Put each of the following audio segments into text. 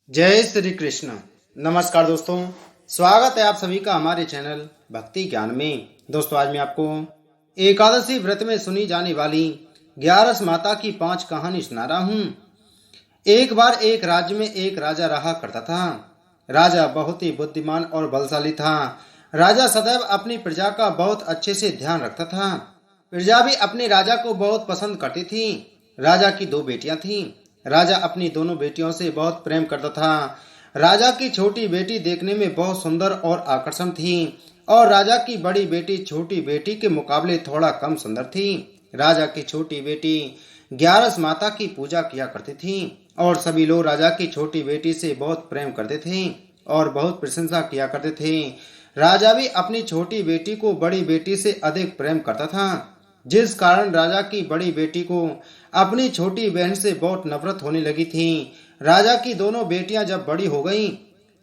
जय श्री कृष्ण। नमस्कार दोस्तों, स्वागत है आप सभी का हमारे चैनल भक्ति ज्ञान में। दोस्तों, आज मैं आपको एकादशी व्रत में सुनी जाने वाली 11 माता की 5 कहानी सुना रहा हूँ। एक बार एक राज्य में एक राजा रहा करता था। राजा बहुत ही बुद्धिमान और बलशाली था। राजा सदैव अपनी प्रजा का बहुत अच्छे से ध्यान रखता था। प्रजा भी अपने राजा को बहुत पसंद करती थी। राजा की 2 बेटियां थीं। राजा अपनी दोनों बेटियों से बहुत प्रेम करता था। राजा की छोटी बेटी देखने में बहुत सुंदर और आकर्षण थी और राजा की बड़ी बेटी छोटी बेटी के मुकाबले थोड़ा कम सुंदर थी। राजा की छोटी बेटी 11 माता की पूजा किया करती थी और सभी लोग राजा की छोटी बेटी से बहुत प्रेम करते थे और बहुत प्रशंसा किया करते थे। राजा भी अपनी छोटी बेटी को बड़ी बेटी से अधिक प्रेम करता था, जिस कारण राजा की बड़ी बेटी को अपनी छोटी बहन से बहुत नफरत होने लगी थी। राजा की दोनों बेटियां जब बड़ी हो गईं,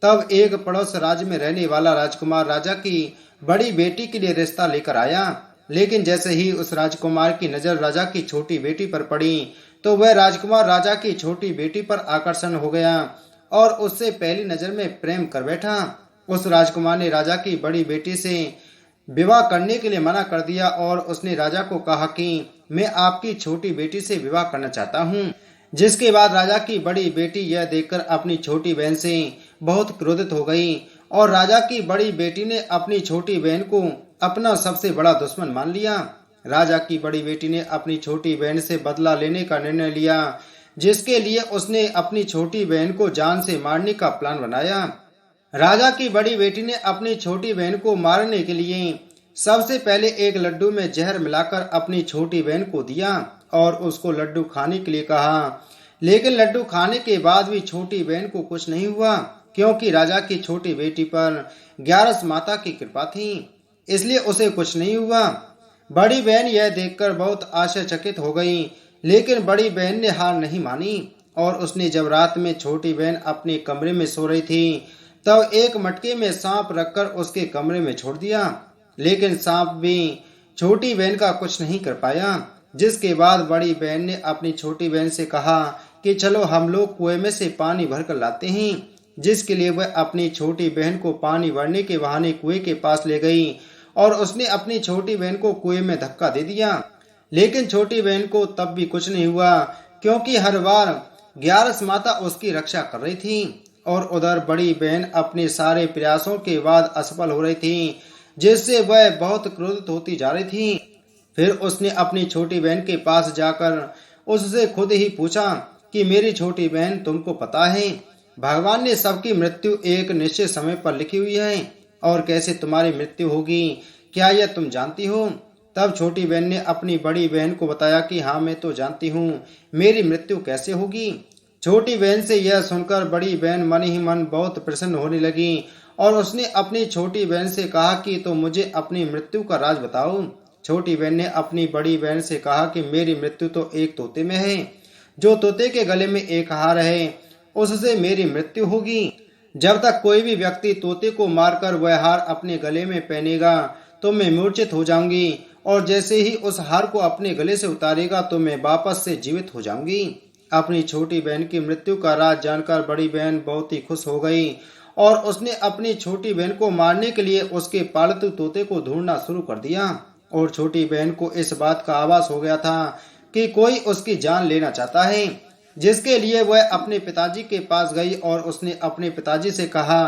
तब एक पड़ोस राज्य में रहने वाला राजकुमार राजा की बड़ी बेटी के लिए रिश्ता लेकर आया। लेकिन जैसे ही उस राजकुमार की नजर राजा की छोटी बेटी पर पड़ी, तो वह राजकुमार राजा की छोटी बेटी पर आकर्षण हो गया और उससे पहली नजर में प्रेम कर बैठा। उस राजकुमार ने राजा की बड़ी बेटी से विवाह करने के लिए मना कर दिया और उसने राजा को कहा कि मैं आपकी छोटी बेटी से विवाह करना चाहता हूँ। जिसके बाद राजा की बड़ी बेटी यह देखकर अपनी छोटी बहन से बहुत क्रोधित हो गई और राजा की बड़ी बेटी ने अपनी छोटी बहन को अपना सबसे बड़ा दुश्मन मान लिया। राजा की बड़ी बेटी ने अपनी छोटी बहन से बदला लेने का निर्णय लिया, जिसके लिए उसने अपनी छोटी बहन को जान से मारने का प्लान बनाया। राजा की बड़ी बेटी ने अपनी छोटी बहन को मारने के लिए सबसे पहले एक लड्डू में जहर मिलाकर अपनी छोटी बहन को दिया और उसको लड्डू खाने के लिए कहा। लेकिन लड्डू खाने के बाद भी छोटी बहन को कुछ नहीं हुआ, क्योंकि राजा की छोटी बेटी पर 11 माता की कृपा थी, इसलिए उसे कुछ नहीं हुआ। बड़ी बहन यह देखकर बहुत आश्चर्यचकित हो गई, लेकिन बड़ी बहन ने हार नहीं मानी और उसने जब रात में छोटी बहन अपने कमरे में सो रही थी, तब एक मटके में सांप रखकर उसके कमरे में छोड़ दिया। लेकिन सांप भी छोटी बहन का कुछ नहीं कर पाया। जिसके बाद बड़ी बहन ने अपनी छोटी बहन से कहा कि चलो हम लोग कुएं में से पानी भरकर लाते हैं। जिसके लिए वह अपनी छोटी बहन को पानी भरने के बहाने कुएं के पास ले गई और उसने अपनी छोटी बहन को कुएं में धक्का दे दिया। लेकिन छोटी बहन को तब भी कुछ नहीं हुआ, क्योंकि हर बार 11 माता उसकी रक्षा कर रही थी और उधर बड़ी बहन अपने सारे प्रयासों के बाद असफल हो रही थी, जिससे वह बहुत क्रोधित होती जा रही थी। फिर उसने अपनी छोटी बहन के पास जाकर उससे खुद ही पूछा कि मेरी छोटी बहन, तुमको पता है भगवान ने सबकी मृत्यु एक निश्चित समय पर लिखी हुई है और कैसे तुम्हारी मृत्यु होगी, क्या यह तुम जानती हो? तब छोटी बहन ने अपनी बड़ी बहन को बताया कि हाँ, मैं तो जानती हूँ, मेरी मृत्यु कैसे होगी। छोटी बहन से यह सुनकर बड़ी बहन मन ही मन बहुत प्रसन्न होने लगी और उसने अपनी छोटी बहन से कहा कि तो मुझे अपनी मृत्यु का राज बताओ। छोटी बहन ने अपनी बड़ी बहन से कहा कि मेरी मृत्यु तो एक तोते में है। जो तोते के गले में एक हार है, उससे मेरी मृत्यु होगी। जब तक कोई भी व्यक्ति तोते को मारकर वह हार अपने गले में पहनेगा तो मैं मूर्छित हो जाऊंगी और जैसे ही उस हार को अपने गले से उतारेगा तो मैं वापस से जीवित हो जाऊंगी। अपनी छोटी बहन की मृत्यु का राज जानकर बड़ी बहन बहुत ही खुश हो गई और उसने अपनी छोटी बहन को मारने के लिए उसके पालतू तोते को ढूंढना शुरू कर दिया। और छोटी बहन को इस बात का आभास हो गया था कि कोई उसकी जान लेना चाहता है, जिसके लिए वह अपने पिताजी के पास गई और उसने अपने पिताजी से कहा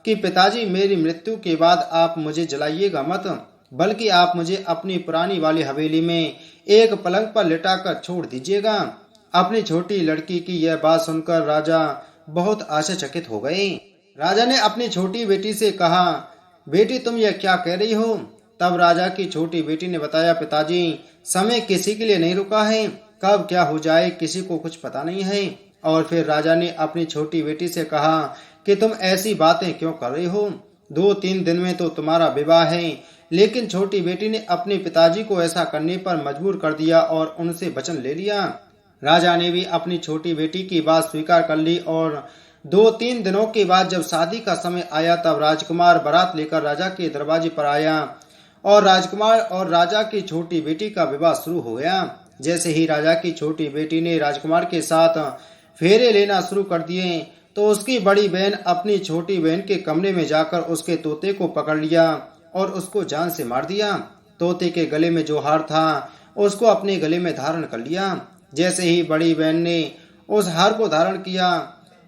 कि पिताजी, मेरी मृत्यु के बाद आप मुझे जलाइएगा मत, बल्कि आप मुझे अपनी पुरानी वाली हवेली में एक पलंग पर लिटाकर छोड़ दीजिएगा। अपनी छोटी लड़की की यह बात सुनकर राजा बहुत आश्चर्यचकित हो गए। राजा ने अपनी छोटी बेटी से कहा, बेटी तुम यह क्या कह रही हो? तब राजा की छोटी बेटी ने बताया, पिताजी, समय किसी के लिए नहीं रुका है, कब क्या हो जाए किसी को कुछ पता नहीं है। और फिर राजा ने अपनी छोटी बेटी से कहा कि तुम ऐसी बातें क्यों कर रही हो? 2-3 दिन में तो तुम्हारा विवाह है। लेकिन छोटी बेटी ने अपने पिताजी को ऐसा करने पर मजबूर कर दिया और उनसे वचन ले लिया। राजा ने भी अपनी छोटी बेटी की बात स्वीकार कर ली और 2-3 दिनों के बाद जब शादी का समय आया, तब राजकुमार बारात लेकर राजा के दरवाजे पर आया और राजकुमार और राजा की छोटी बेटी का विवाह शुरू हो गया। जैसे ही राजा की छोटी बेटी ने राजकुमार के साथ फेरे लेना शुरू कर दिए, तो उसकी बड़ी बहन अपनी छोटी बहन के कमरे में जाकर उसके तोते को पकड़ लिया और उसको जान से मार दिया। तोते के गले में जो हार था उसको अपने गले में धारण कर लिया। जैसे ही बड़ी बहन ने उस हार को धारण किया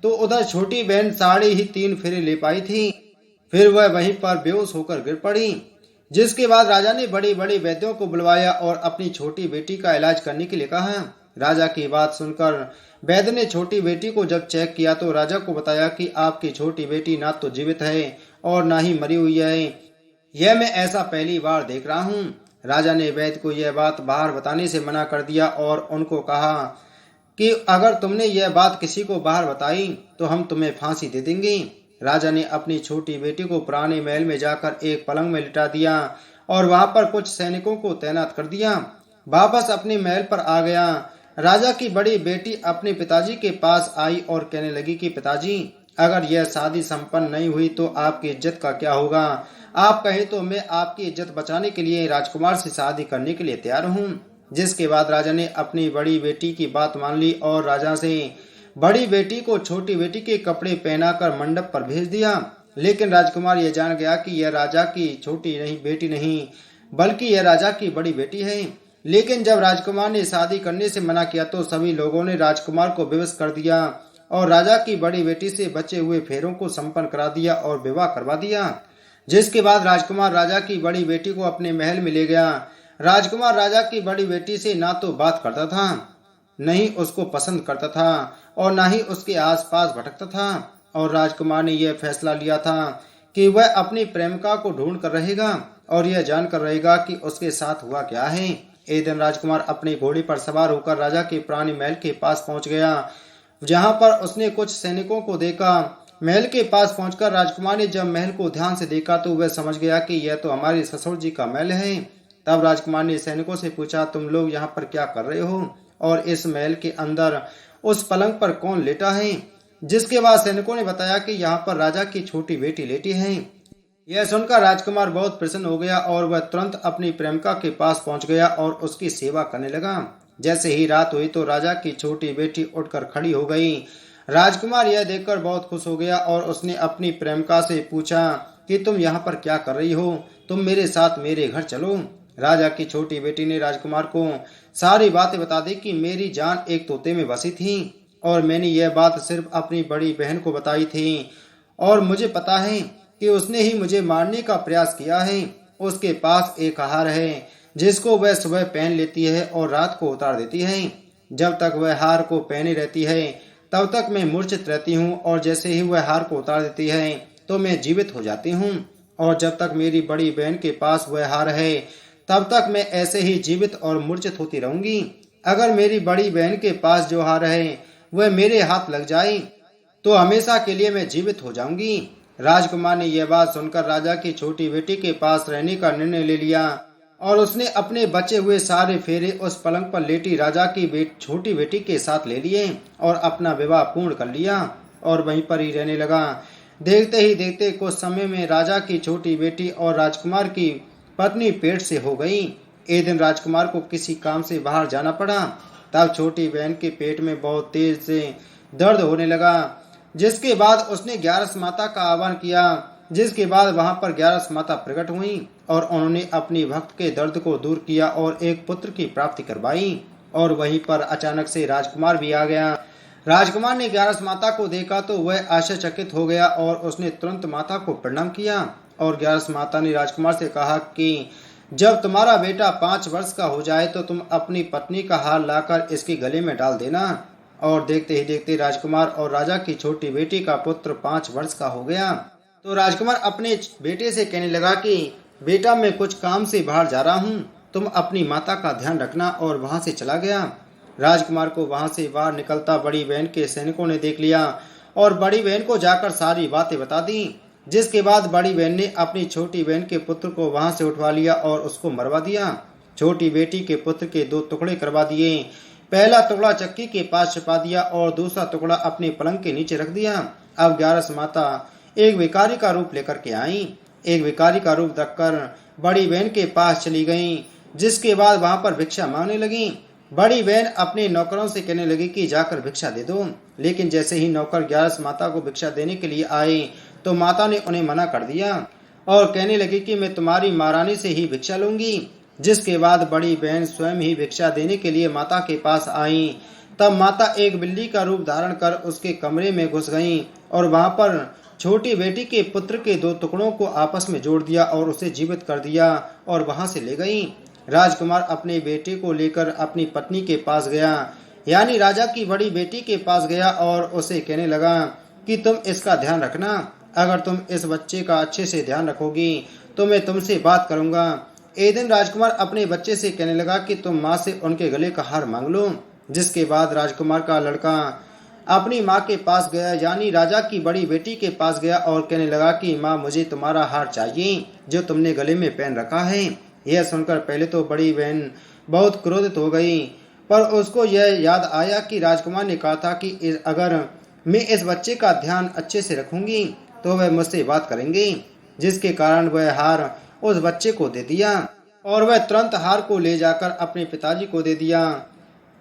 तो उधर छोटी बहन 3.5 फेरे ले पाई थी। फिर वह वहीं पर बेहोश होकर गिर पड़ी। जिसके बाद राजा ने बड़े बड़े वैद्यों को बुलवाया और अपनी छोटी बेटी का इलाज करने के लिए कहा। राजा की बात सुनकर वैद्य ने छोटी बेटी को जब चेक किया तो राजा को बताया कि आपकी छोटी बेटी ना तो जीवित है और ना ही मरी हुई है। यह मैं ऐसा पहली बार देख रहा हूँ। राजा ने वैद्य को यह बात बाहर बताने से मना कर दिया और उनको कहा कि अगर तुमने यह बात किसी को बाहर बताई तो हम तुम्हें फांसी दे देंगे। राजा ने अपनी छोटी बेटी को पुराने महल में जाकर एक पलंग में लिटा दिया और वहां पर कुछ सैनिकों को तैनात कर दिया। वापस अपने महल पर आ गया। राजा की बड़ी बेटी अपने पिताजी के पास आई और कहने लगी कि पिताजी, अगर यह शादी संपन्न नहीं हुई तो आपकी इज्जत का क्या होगा। आप कहें तो मैं आपकी इज्जत बचाने के लिए राजकुमार से शादी करने के लिए तैयार हूँ। जिसके बाद राजा ने अपनी बड़ी बेटी की बात मान ली और राजा से बड़ी बेटी को छोटी बेटी के कपड़े पहनाकर मंडप पर भेज दिया। लेकिन राजकुमार यह जान गया कि यह राजा की छोटी नहीं बेटी नहीं बल्कि यह राजा की बड़ी बेटी है। लेकिन जब राजकुमार ने शादी करने से मना किया तो सभी लोगों ने राजकुमार को विवश कर दिया और राजा की बड़ी बेटी से बचे हुए फेरों को संपन्न करा दिया और विवाह करवा दिया। जिसके बाद राजकुमार राजा की बड़ी बेटी को अपने महल में ले गया। राजकुमार राजा की बड़ी बेटी से ना तो बात करता था, नहीं उसको पसंद करता था और ना ही उसके आसपास भटकता था। और राजकुमार ने यह फैसला लिया था कि वह अपनी प्रेमिका को ढूंढ कर रहेगा और यह जानकर रहेगा कि उसके साथ हुआ क्या है। एक दिन राजकुमार अपने घोड़े पर सवार होकर राजा के पुराने महल के पास पहुंच गया, जहां पर उसने कुछ सैनिकों को देखा। महल के पास पहुंचकर राजकुमार ने जब महल को ध्यान से देखा तो वह समझ गया कि यह तो हमारे ससुर जी का महल है। तब राजकुमार ने सैनिकों से पूछा, तुम लोग यहाँ पर क्या कर रहे हो और इस महल के अंदर उस पलंग पर कौन लेटा है। जिसके बाद सैनिकों ने बताया कि यहाँ पर राजा की छोटी बेटी लेटी है। यह सुनकर राजकुमार बहुत प्रसन्न हो गया और वह तुरंत अपनी प्रेमिका के पास पहुंच गया और उसकी सेवा करने लगा। जैसे ही रात हुई तो राजा की छोटी बेटी उठकर खड़ी हो गई। राजकुमार यह देखकर बहुत खुश हो गया और उसने अपनी प्रेमिका से पूछा कि तुम यहाँ पर क्या कर रही हो, तुम मेरे साथ मेरे घर चलो। राजा की छोटी बेटी ने राजकुमार को सारी बातें बता दी कि मेरी जान एक तोते में बसी थी और मैंने यह बात सिर्फ अपनी बड़ी बहन को बताई थी और मुझे पता है कि उसने ही मुझे मारने का प्रयास किया है। उसके पास एक हार है जिसको वह सुबह पहन लेती है और रात को उतार देती है। जब तक वह हार को पहने रहती है तब तक मैं मूर्छित रहती हूँ और जैसे ही वह हार को उतार देती है तो मैं जीवित हो जाती हूँ। और जब तक मेरी बड़ी बहन के पास वह हार है तब तक मैं ऐसे ही जीवित और मूर्छित होती रहूंगी। अगर मेरी बड़ी बहन के पास जो हार है वह मेरे हाथ लग जाए तो हमेशा के लिए मैं जीवित हो जाऊंगी। राजकुमार ने यह बात सुनकर राजा की छोटी बेटी के पास रहने का निर्णय ले लिया और उसने अपने बचे हुए सारे फेरे उस पलंग पर लेटी राजा की छोटी बेटी के साथ ले लिए और अपना विवाह पूर्ण कर लिया और वहीं पर ही रहने लगा। देखते ही देखते कुछ समय में राजा की छोटी बेटी और राजकुमार की पत्नी पेट से हो गई। एक दिन राजकुमार को किसी काम से बाहर जाना पड़ा। तब छोटी बहन के पेट में बहुत तेज से दर्द होने लगा। जिसके बाद उसने 11 माता का आह्वान किया। जिसके बाद वहां पर 11 माता प्रकट हुई और उन्होंने अपनी भक्त के दर्द को दूर किया और एक पुत्र की प्राप्ति करवाई। और वहीं पर अचानक से राजकुमार भी आ गया। राजकुमार ने 11 माता को देखा तो वह आश्चर्यचकित हो गया और उसने तुरंत माता को प्रणाम किया। और 11 माता ने राजकुमार से कहा कि जब तुम्हारा बेटा 5 वर्ष का हो जाए तो तुम अपनी पत्नी का हार लाकर इसके गले में डाल देना। और देखते ही देखते राजकुमार और राजा की छोटी बेटी का पुत्र 5 वर्ष का हो गया। तो राजकुमार अपने बेटे से कहने लगा कि बेटा, मैं कुछ काम से बाहर जा रहा हूँ, तुम अपनी माता का ध्यान रखना। और वहां से चला गया। राजकुमार को वहां से बाहर निकलता बड़ी बहन के सैनिकों ने देख लिया और बड़ी बहन को जाकर सारी बातें बता दी। जिसके बाद बड़ी बहन ने अपनी छोटी बहन के पुत्र को वहां से उठवा लिया और उसको मरवा दिया। छोटी बेटी के पुत्र के 2 टुकड़े करवा दिए। पहला टुकड़ा चक्की के पास छिपा दिया और दूसरा टुकड़ा अपने पलंग के नीचे रख दिया। अब 11 माता एक भिखारी का रूप लेकर के आई। एक भिखारी का रूप रखकर बड़ी बहन के पास चली गईं। जिसके बाद वहां पर भिक्षा मांगने लगी। बड़ी बहन अपने नौकरों से कहने लगी कि जाकर भिक्षा दे दो। लेकिन जैसे ही नौकर ग्यारस माता को भिक्षा देने के लिए आए तो माता ने उन्हें मना कर दिया और कहने लगी कि मैं तुम्हारी महारानी से ही भिक्षा लूंगी। जिसके बाद बड़ी बहन स्वयं ही भिक्षा देने के लिए माता के पास आई। तब माता एक बिल्ली का रूप धारण कर उसके कमरे में घुस गईं और वहां पर छोटी बेटी के पुत्र के दो टुकड़ों को आपस में जोड़ दिया और उसे जीवित कर दिया और वहां से ले गईं। राजकुमार अपने बेटे को लेकर अपनी पत्नी के पास गया, यानी राजा की बड़ी बेटी के पास गया और उसे कहने लगा कि तुम इसका ध्यान रखना। अगर तुम इस बच्चे का अच्छे से ध्यान रखोगी तो मैं तुमसे बात करूंगा। एक दिन राजकुमार अपने बच्चे से कहने लगा कि तुम माँ से उनके गले का हार मांग लो। जिसके बाद राजकुमार का लड़का अपनी माँ के पास गया, यानी राजा की बड़ी बेटी के पास गया और कहने लगा कि माँ, मुझे तुम्हारा हार चाहिए जो तुमने गले में पहन रखा है। यह सुनकर पहले तो बड़ी बहन बहुत क्रोधित हो गई, पर उसको यह याद आया कि राजकुमार ने कहा था कि अगर मैं इस बच्चे का ध्यान अच्छे से रखूंगी तो वह मुझसे बात करेंगे। जिसके कारण वह हार उस बच्चे को दे दिया और वह तुरंत हार को ले जाकर अपने पिताजी को दे दिया।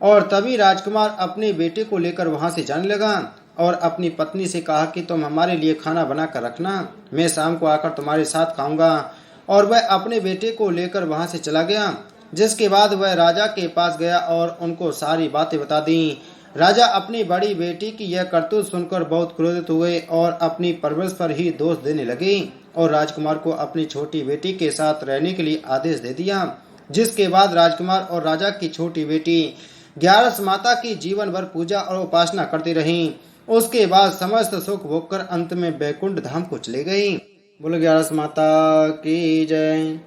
और तभी राजकुमार अपने बेटे को लेकर वहां से जाने लगा और अपनी पत्नी से कहा कि तुम हमारे लिए खाना बना कर रखना, मैं शाम को आकर तुम्हारे साथ खाऊंगा। और वह अपने बेटे को लेकर वहां से चला गया। जिसके बाद वह राजा के पास गया और उनको सारी बातें बता दी। राजा अपनी बड़ी बेटी की यह करतूत सुनकर बहुत क्रोधित हुए और अपनी परवरिश पर ही दोष देने लगे और राजकुमार को अपनी छोटी बेटी के साथ रहने के लिए आदेश दे दिया। जिसके बाद राजकुमार और राजा की छोटी बेटी ग्यारस माता की जीवन भर पूजा और उपासना करती रहीं। उसके बाद समस्त सुख भोग कर अंत में बैकुंठ धाम को चले गई। बोलो ग्यारस माता की जय।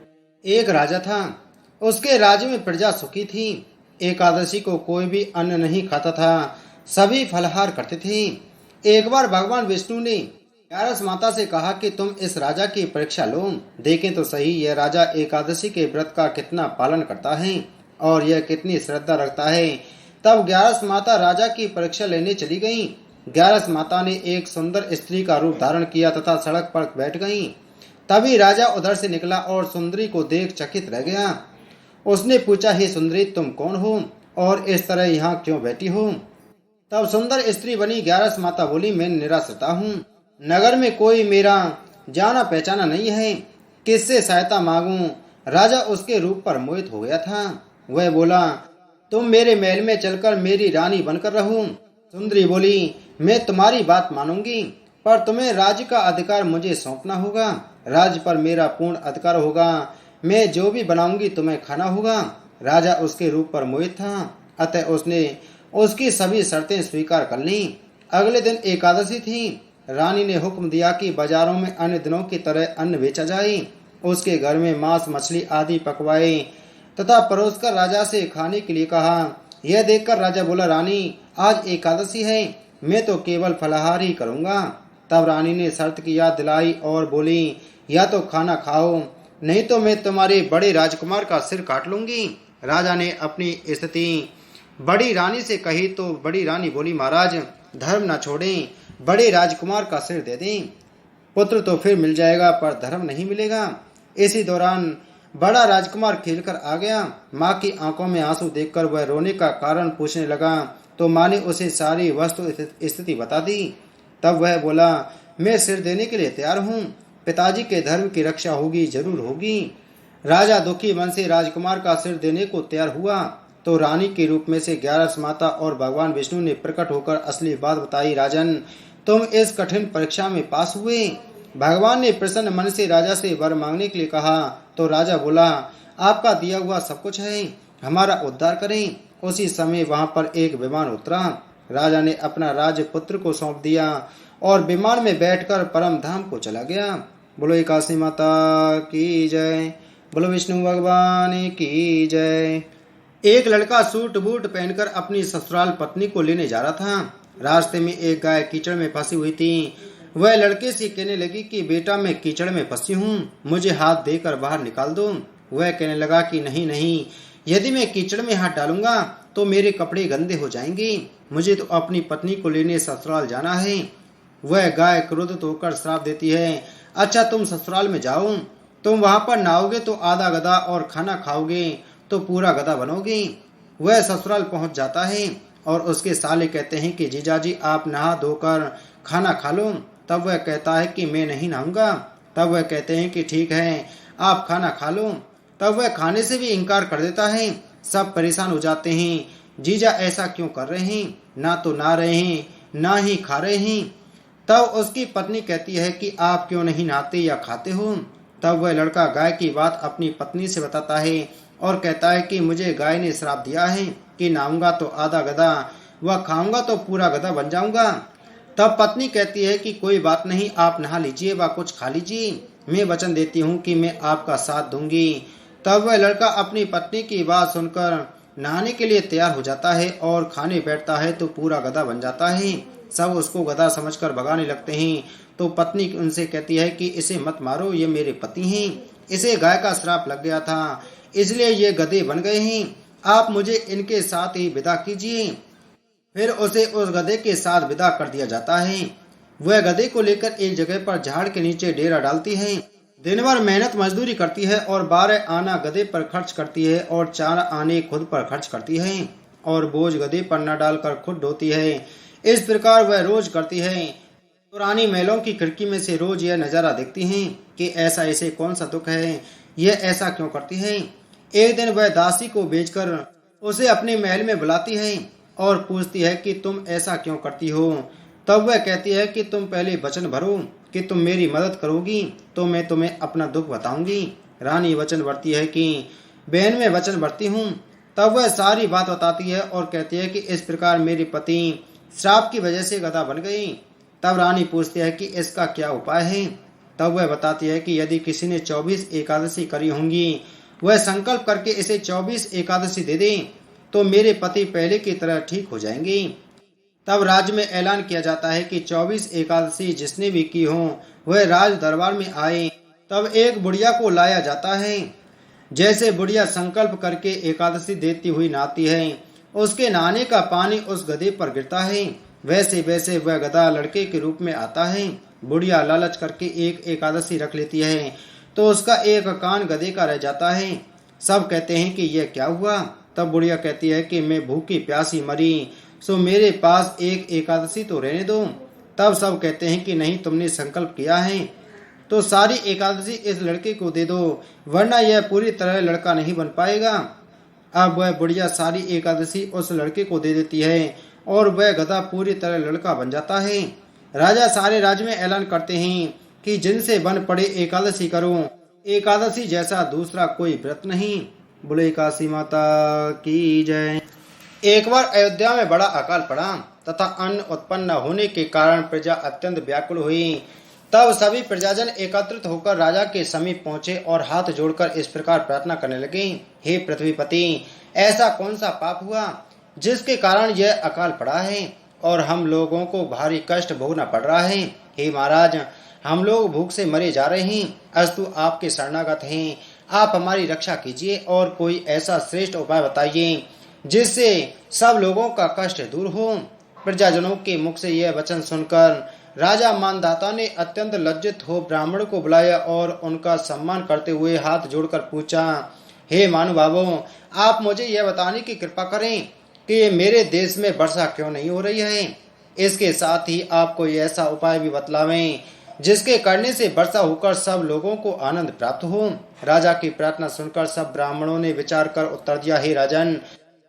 एक राजा था, उसके राज्य में प्रजा सुखी थी। एकादशी को कोई भी अन्न नहीं खाता था, सभी फलाहार करते थे। एक बार भगवान विष्णु ने ग्यारस माता से कहा कि तुम इस राजा की परीक्षा लो, देखें तो सही यह राजा एकादशी के व्रत का कितना पालन करता है और यह कितनी श्रद्धा रखता है। तब ग्यारस माता राजा की परीक्षा लेने चली गईं। ग्यारस माता ने एक सुंदर स्त्री का रूप धारण किया तथा सड़क पर बैठ गईं। तभी राजा उधर से निकला और सुंदरी को देख चकित रह गया। उसने पूछा, हे सुंदरी, तुम कौन हो और इस तरह यहाँ क्यों बैठी हो? तब सुंदर स्त्री बनी ग्यारस माता बोली, मैं निराश्रिता हूँ, नगर में कोई मेरा जाना पहचाना नहीं है, किससे सहायता मांगूं? राजा उसके रूप पर मोहित हो गया था। वह बोला, तुम मेरे महल में चलकर मेरी रानी बनकर रहो। सुंदरी बोली, मैं तुम्हारी बात मानूंगी, पर तुम्हें राज्य का अधिकार मुझे सौंपना होगा। राज्य पर मेरा पूर्ण अधिकार होगा, मैं जो भी बनाऊंगी तुम्हें खाना होगा। राजा उसके रूप पर मोहित था, अतः उसने उसकी सभी शर्तें स्वीकार कर लीं। अगले दिन एकादशी थी। रानी ने हुक्म दिया कि बाजारों में अन्य दिनों की तरह अन्न बेचा जाए। उसके घर में मांस मछली आदि पकवाए तथा परोसकर राजा से खाने के लिए कहा। यह देखकर राजा बोला, रानी, आज एकादशी है, मैं तो केवल फलाहार ही करूंगा। तब रानी ने शर्त की याद दिलाई और बोली, या तो खाना खाओ, नहीं तो मैं तुम्हारे बड़े राजकुमार का सिर काट लूंगी। राजा ने अपनी स्थिति बड़ी रानी से कही तो बड़ी रानी बोली, महाराज, धर्म न छोड़ें, बड़े राजकुमार का सिर दे दें, पुत्र तो फिर मिल जाएगा पर धर्म नहीं मिलेगा। इसी दौरान बड़ा राजकुमार खेलकर आ गया। माँ की आंखों में आंसू देखकर वह रोने का कारण पूछने लगा तो माँ ने उसे सारी वस्तु स्थिति बता दी। तब वह बोला, मैं सिर देने के लिए तैयार हूँ, पिताजी के धर्म की रक्षा होगी, जरूर होगी। राजा दुखी मन से राजकुमार का सिर देने को तैयार हुआ तो रानी के रूप में से ग्यारस माता और भगवान विष्णु ने प्रकट होकर असली बात बताई। राजन, तुम इस कठिन परीक्षा में पास हुए। भगवान ने प्रसन्न मन से राजा से वर मांगने के लिए कहा तो राजा बोला, आपका दिया हुआ सब कुछ है, हमारा उद्धार करें। उसी समय वहां पर एक विमान उतरा। राजा ने अपना राज्य पुत्र को सौंप दिया और विमान में बैठकर परम धाम को चला गया। बोलो एकादशी माता की जय। बोलो विष्णु भगवान की जय। एक लड़का सूट बूट पहनकर अपनी ससुराल पत्नी को लेने जा रहा था। रास्ते में एक गाय कीचड़ में फंसी हुई थी। वह लड़के से कहने लगी कि बेटा, मैं कीचड़ में फंसी हूँ, मुझे हाथ देकर बाहर निकाल दो। वह कहने लगा कि नहीं नहीं, यदि मैं कीचड़ में हाथ डालूंगा तो मेरे कपड़े गंदे हो जाएंगे, मुझे तो अपनी पत्नी को लेने ससुराल जाना है। वह गाय क्रोधित होकर श्राप देती है, अच्छा तुम ससुराल में जाओ, तुम वहां पर नहाओगे तो आधा गधा और खाना खाओगे तो पूरा गधा बनोगे। वह ससुराल पहुंच जाता है और उसके साले कहते हैं कि जीजाजी आप नहा धोकर खाना खा लो। तब वह कहता है कि मैं नहीं नहाऊंगा। तब वह कहते हैं कि ठीक है आप खाना खा लो। तब वह खाने से भी इनकार कर देता है। सब परेशान हो जाते हैं, जीजा ऐसा क्यों कर रहे हैं, ना तो नहा रहे हैं ना ही खा रहे हैं। तब उसकी पत्नी कहती है कि आप क्यों नहीं नहाते या खाते हो। तब वह लड़का गाय की बात अपनी पत्नी से बताता है और कहता है कि मुझे गाय ने श्राप दिया है कि नहाऊंगा तो आधा गधा व खाऊंगा तो पूरा गधा बन जाऊंगा। तब पत्नी कहती है कि कोई बात नहीं, आप नहा लीजिए व कुछ खा लीजिए, मैं वचन देती हूँ कि मैं आपका साथ दूंगी। तब वह लड़का अपनी पत्नी की बात सुनकर नहाने के लिए तैयार हो जाता है और खाने बैठता है तो पूरा गधा बन जाता है। सब उसको गधा समझकर भगाने लगते हैं। तो पत्नी उनसे कहती है कि इसे मत मारो, ये मेरे पति हैं, इसे गाय का श्राप लग गया था इसलिए ये गधे बन गए हैं, आप मुझे इनके साथ ही विदा कीजिए। फिर उसे उस गधे के साथ विदा कर दिया जाता है। वह गधे को लेकर एक जगह पर झाड़ के नीचे डेरा डालती है। दिन भर मेहनत मजदूरी करती है और 12 आना गधे पर खर्च करती है और 4 आने खुद पर खर्च करती है और बोझ गधे पर न डालकर खुद ढोती है। इस प्रकार वह रोज करती है। पुरानी महलों की खिड़की में से रोज यह नजारा देखती हैं कि ऐसा इसे कौन सा दुख है, यह ऐसा क्यों करती है। एक दिन वह दासी को बेचकर उसे अपने महल में बुलाती है और पूछती है कि तुम ऐसा क्यों करती हो। तब वह कहती है कि तुम पहले वचन भरो कि तुम मेरी मदद करोगी तो मैं तुम्हें अपना दुख बताऊंगी। रानी वचन भरती है कि बहन मैं वचन भरती हूँ। तब वह सारी बात बताती है और कहती है कि इस प्रकार मेरे पति श्राप की वजह से गधा बन गई। तब रानी पूछती है कि इसका क्या उपाय है। तब वह बताती है कि यदि किसी ने 24 एकादशी करी होंगी, वह संकल्प करके इसे 24 एकादशी दे दे तो मेरे पति पहले की तरह ठीक हो जाएंगे। तब राज्य में ऐलान किया जाता है कि 24 एकादशी जिसने भी की हो वह राज दरबार में आए। तब एक बुढ़िया को लाया जाता है। जैसे बुढ़िया संकल्प करके एकादशी देती हुई नहाती है, उसके नहाने का पानी उस गधे पर गिरता है, वैसे वैसे वह गधा लड़के के रूप में आता है। बुढ़िया लालच करके एक एकादशी रख लेती है तो उसका एक कान गधे का रह जाता है। सब कहते हैं कि यह क्या हुआ। तब बुढ़िया कहती है कि मैं भूखी प्यासी मरी, सो मेरे पास एक एकादशी तो रहने दो। तब सब कहते हैं कि नहीं, तुमने संकल्प किया है तो सारी एकादशी इस लड़के को दे दो, वरना यह पूरी तरह लड़का नहीं बन पाएगा। अब वह बुढ़िया सारी एकादशी उस लड़के को दे देती है और वह गधा पूरी तरह लड़का बन जाता है। राजा सारे राज्य में ऐलान करते हैं कि जिनसे बन पड़े एकादशी करो, एकादशी जैसा दूसरा कोई व्रत नहीं। बोले काशी माता की जय। एक बार अयोध्या में बड़ा अकाल पड़ा तथा अन्न उत्पन्न न होने के कारण प्रजा अत्यंत व्याकुल हुई। तब सभी प्रजाजन एकत्रित होकर राजा के समीप पहुंचे और हाथ जोड़कर इस प्रकार प्रार्थना करने लगे, हे पृथ्वीपति, ऐसा कौन सा पाप हुआ जिसके कारण यह अकाल पड़ा है और हम लोगों को भारी कष्ट भोगना पड़ रहा है। हे महाराज, हम लोग भूख से मरे जा रहे हैं, अस्तु आपके शरणागत हैं, आप हमारी रक्षा कीजिए और कोई ऐसा श्रेष्ठ उपाय बताइए जिससे सब लोगों का कष्ट दूर हो। प्रजाजनों के मुख से यह वचन सुनकर राजा मानधाता ने अत्यंत लज्जित हो ब्राह्मण को बुलाया और उनका सम्मान करते हुए हाथ जोड़कर पूछा, हे महानुभावों, आप मुझे यह बताने की कृपा करें कि मेरे देश में वर्षा क्यों नहीं हो रही है। इसके साथ ही आप कोई ऐसा उपाय भी बतलावें जिसके करने से वर्षा होकर सब लोगों को आनंद प्राप्त हो। राजा की प्रार्थना सुनकर सब ब्राह्मणों ने विचार कर उत्तर दिया, हे राजन,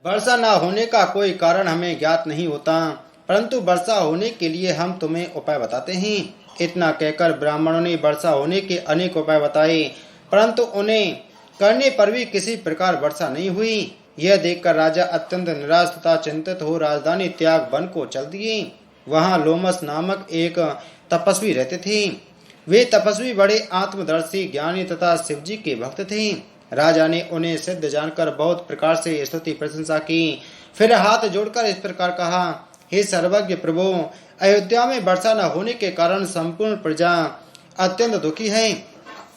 वर्षा न होने का कोई कारण हमें ज्ञात नहीं होता, परंतु वर्षा होने के लिए हम तुम्हें उपाय बताते हैं। इतना कहकर ब्राह्मणों ने वर्षा होने के अनेक उपाय बताए, परंतु उन्हें करने पर भी किसी प्रकार वर्षा नहीं हुई। यह देखकर राजा अत्यंत निराश तथा चिंतित हो राजधानी त्याग वन को चल दिए। वहां लोमस नामक एक तपस्वी रहते थे। वे तपस्वी बड़े आत्मदर्शी, ज्ञानी तथा शिवजी के भक्त थे। राजा ने उन्हें सिद्ध जानकर बहुत प्रकार से स्तुति प्रशंसा की। फिर हाथ जोड़कर इस प्रकार कहा, हे सर्वज्ञ प्रभु, अयोध्या में वर्षा न होने के कारण संपूर्ण प्रजा अत्यंत दुखी है।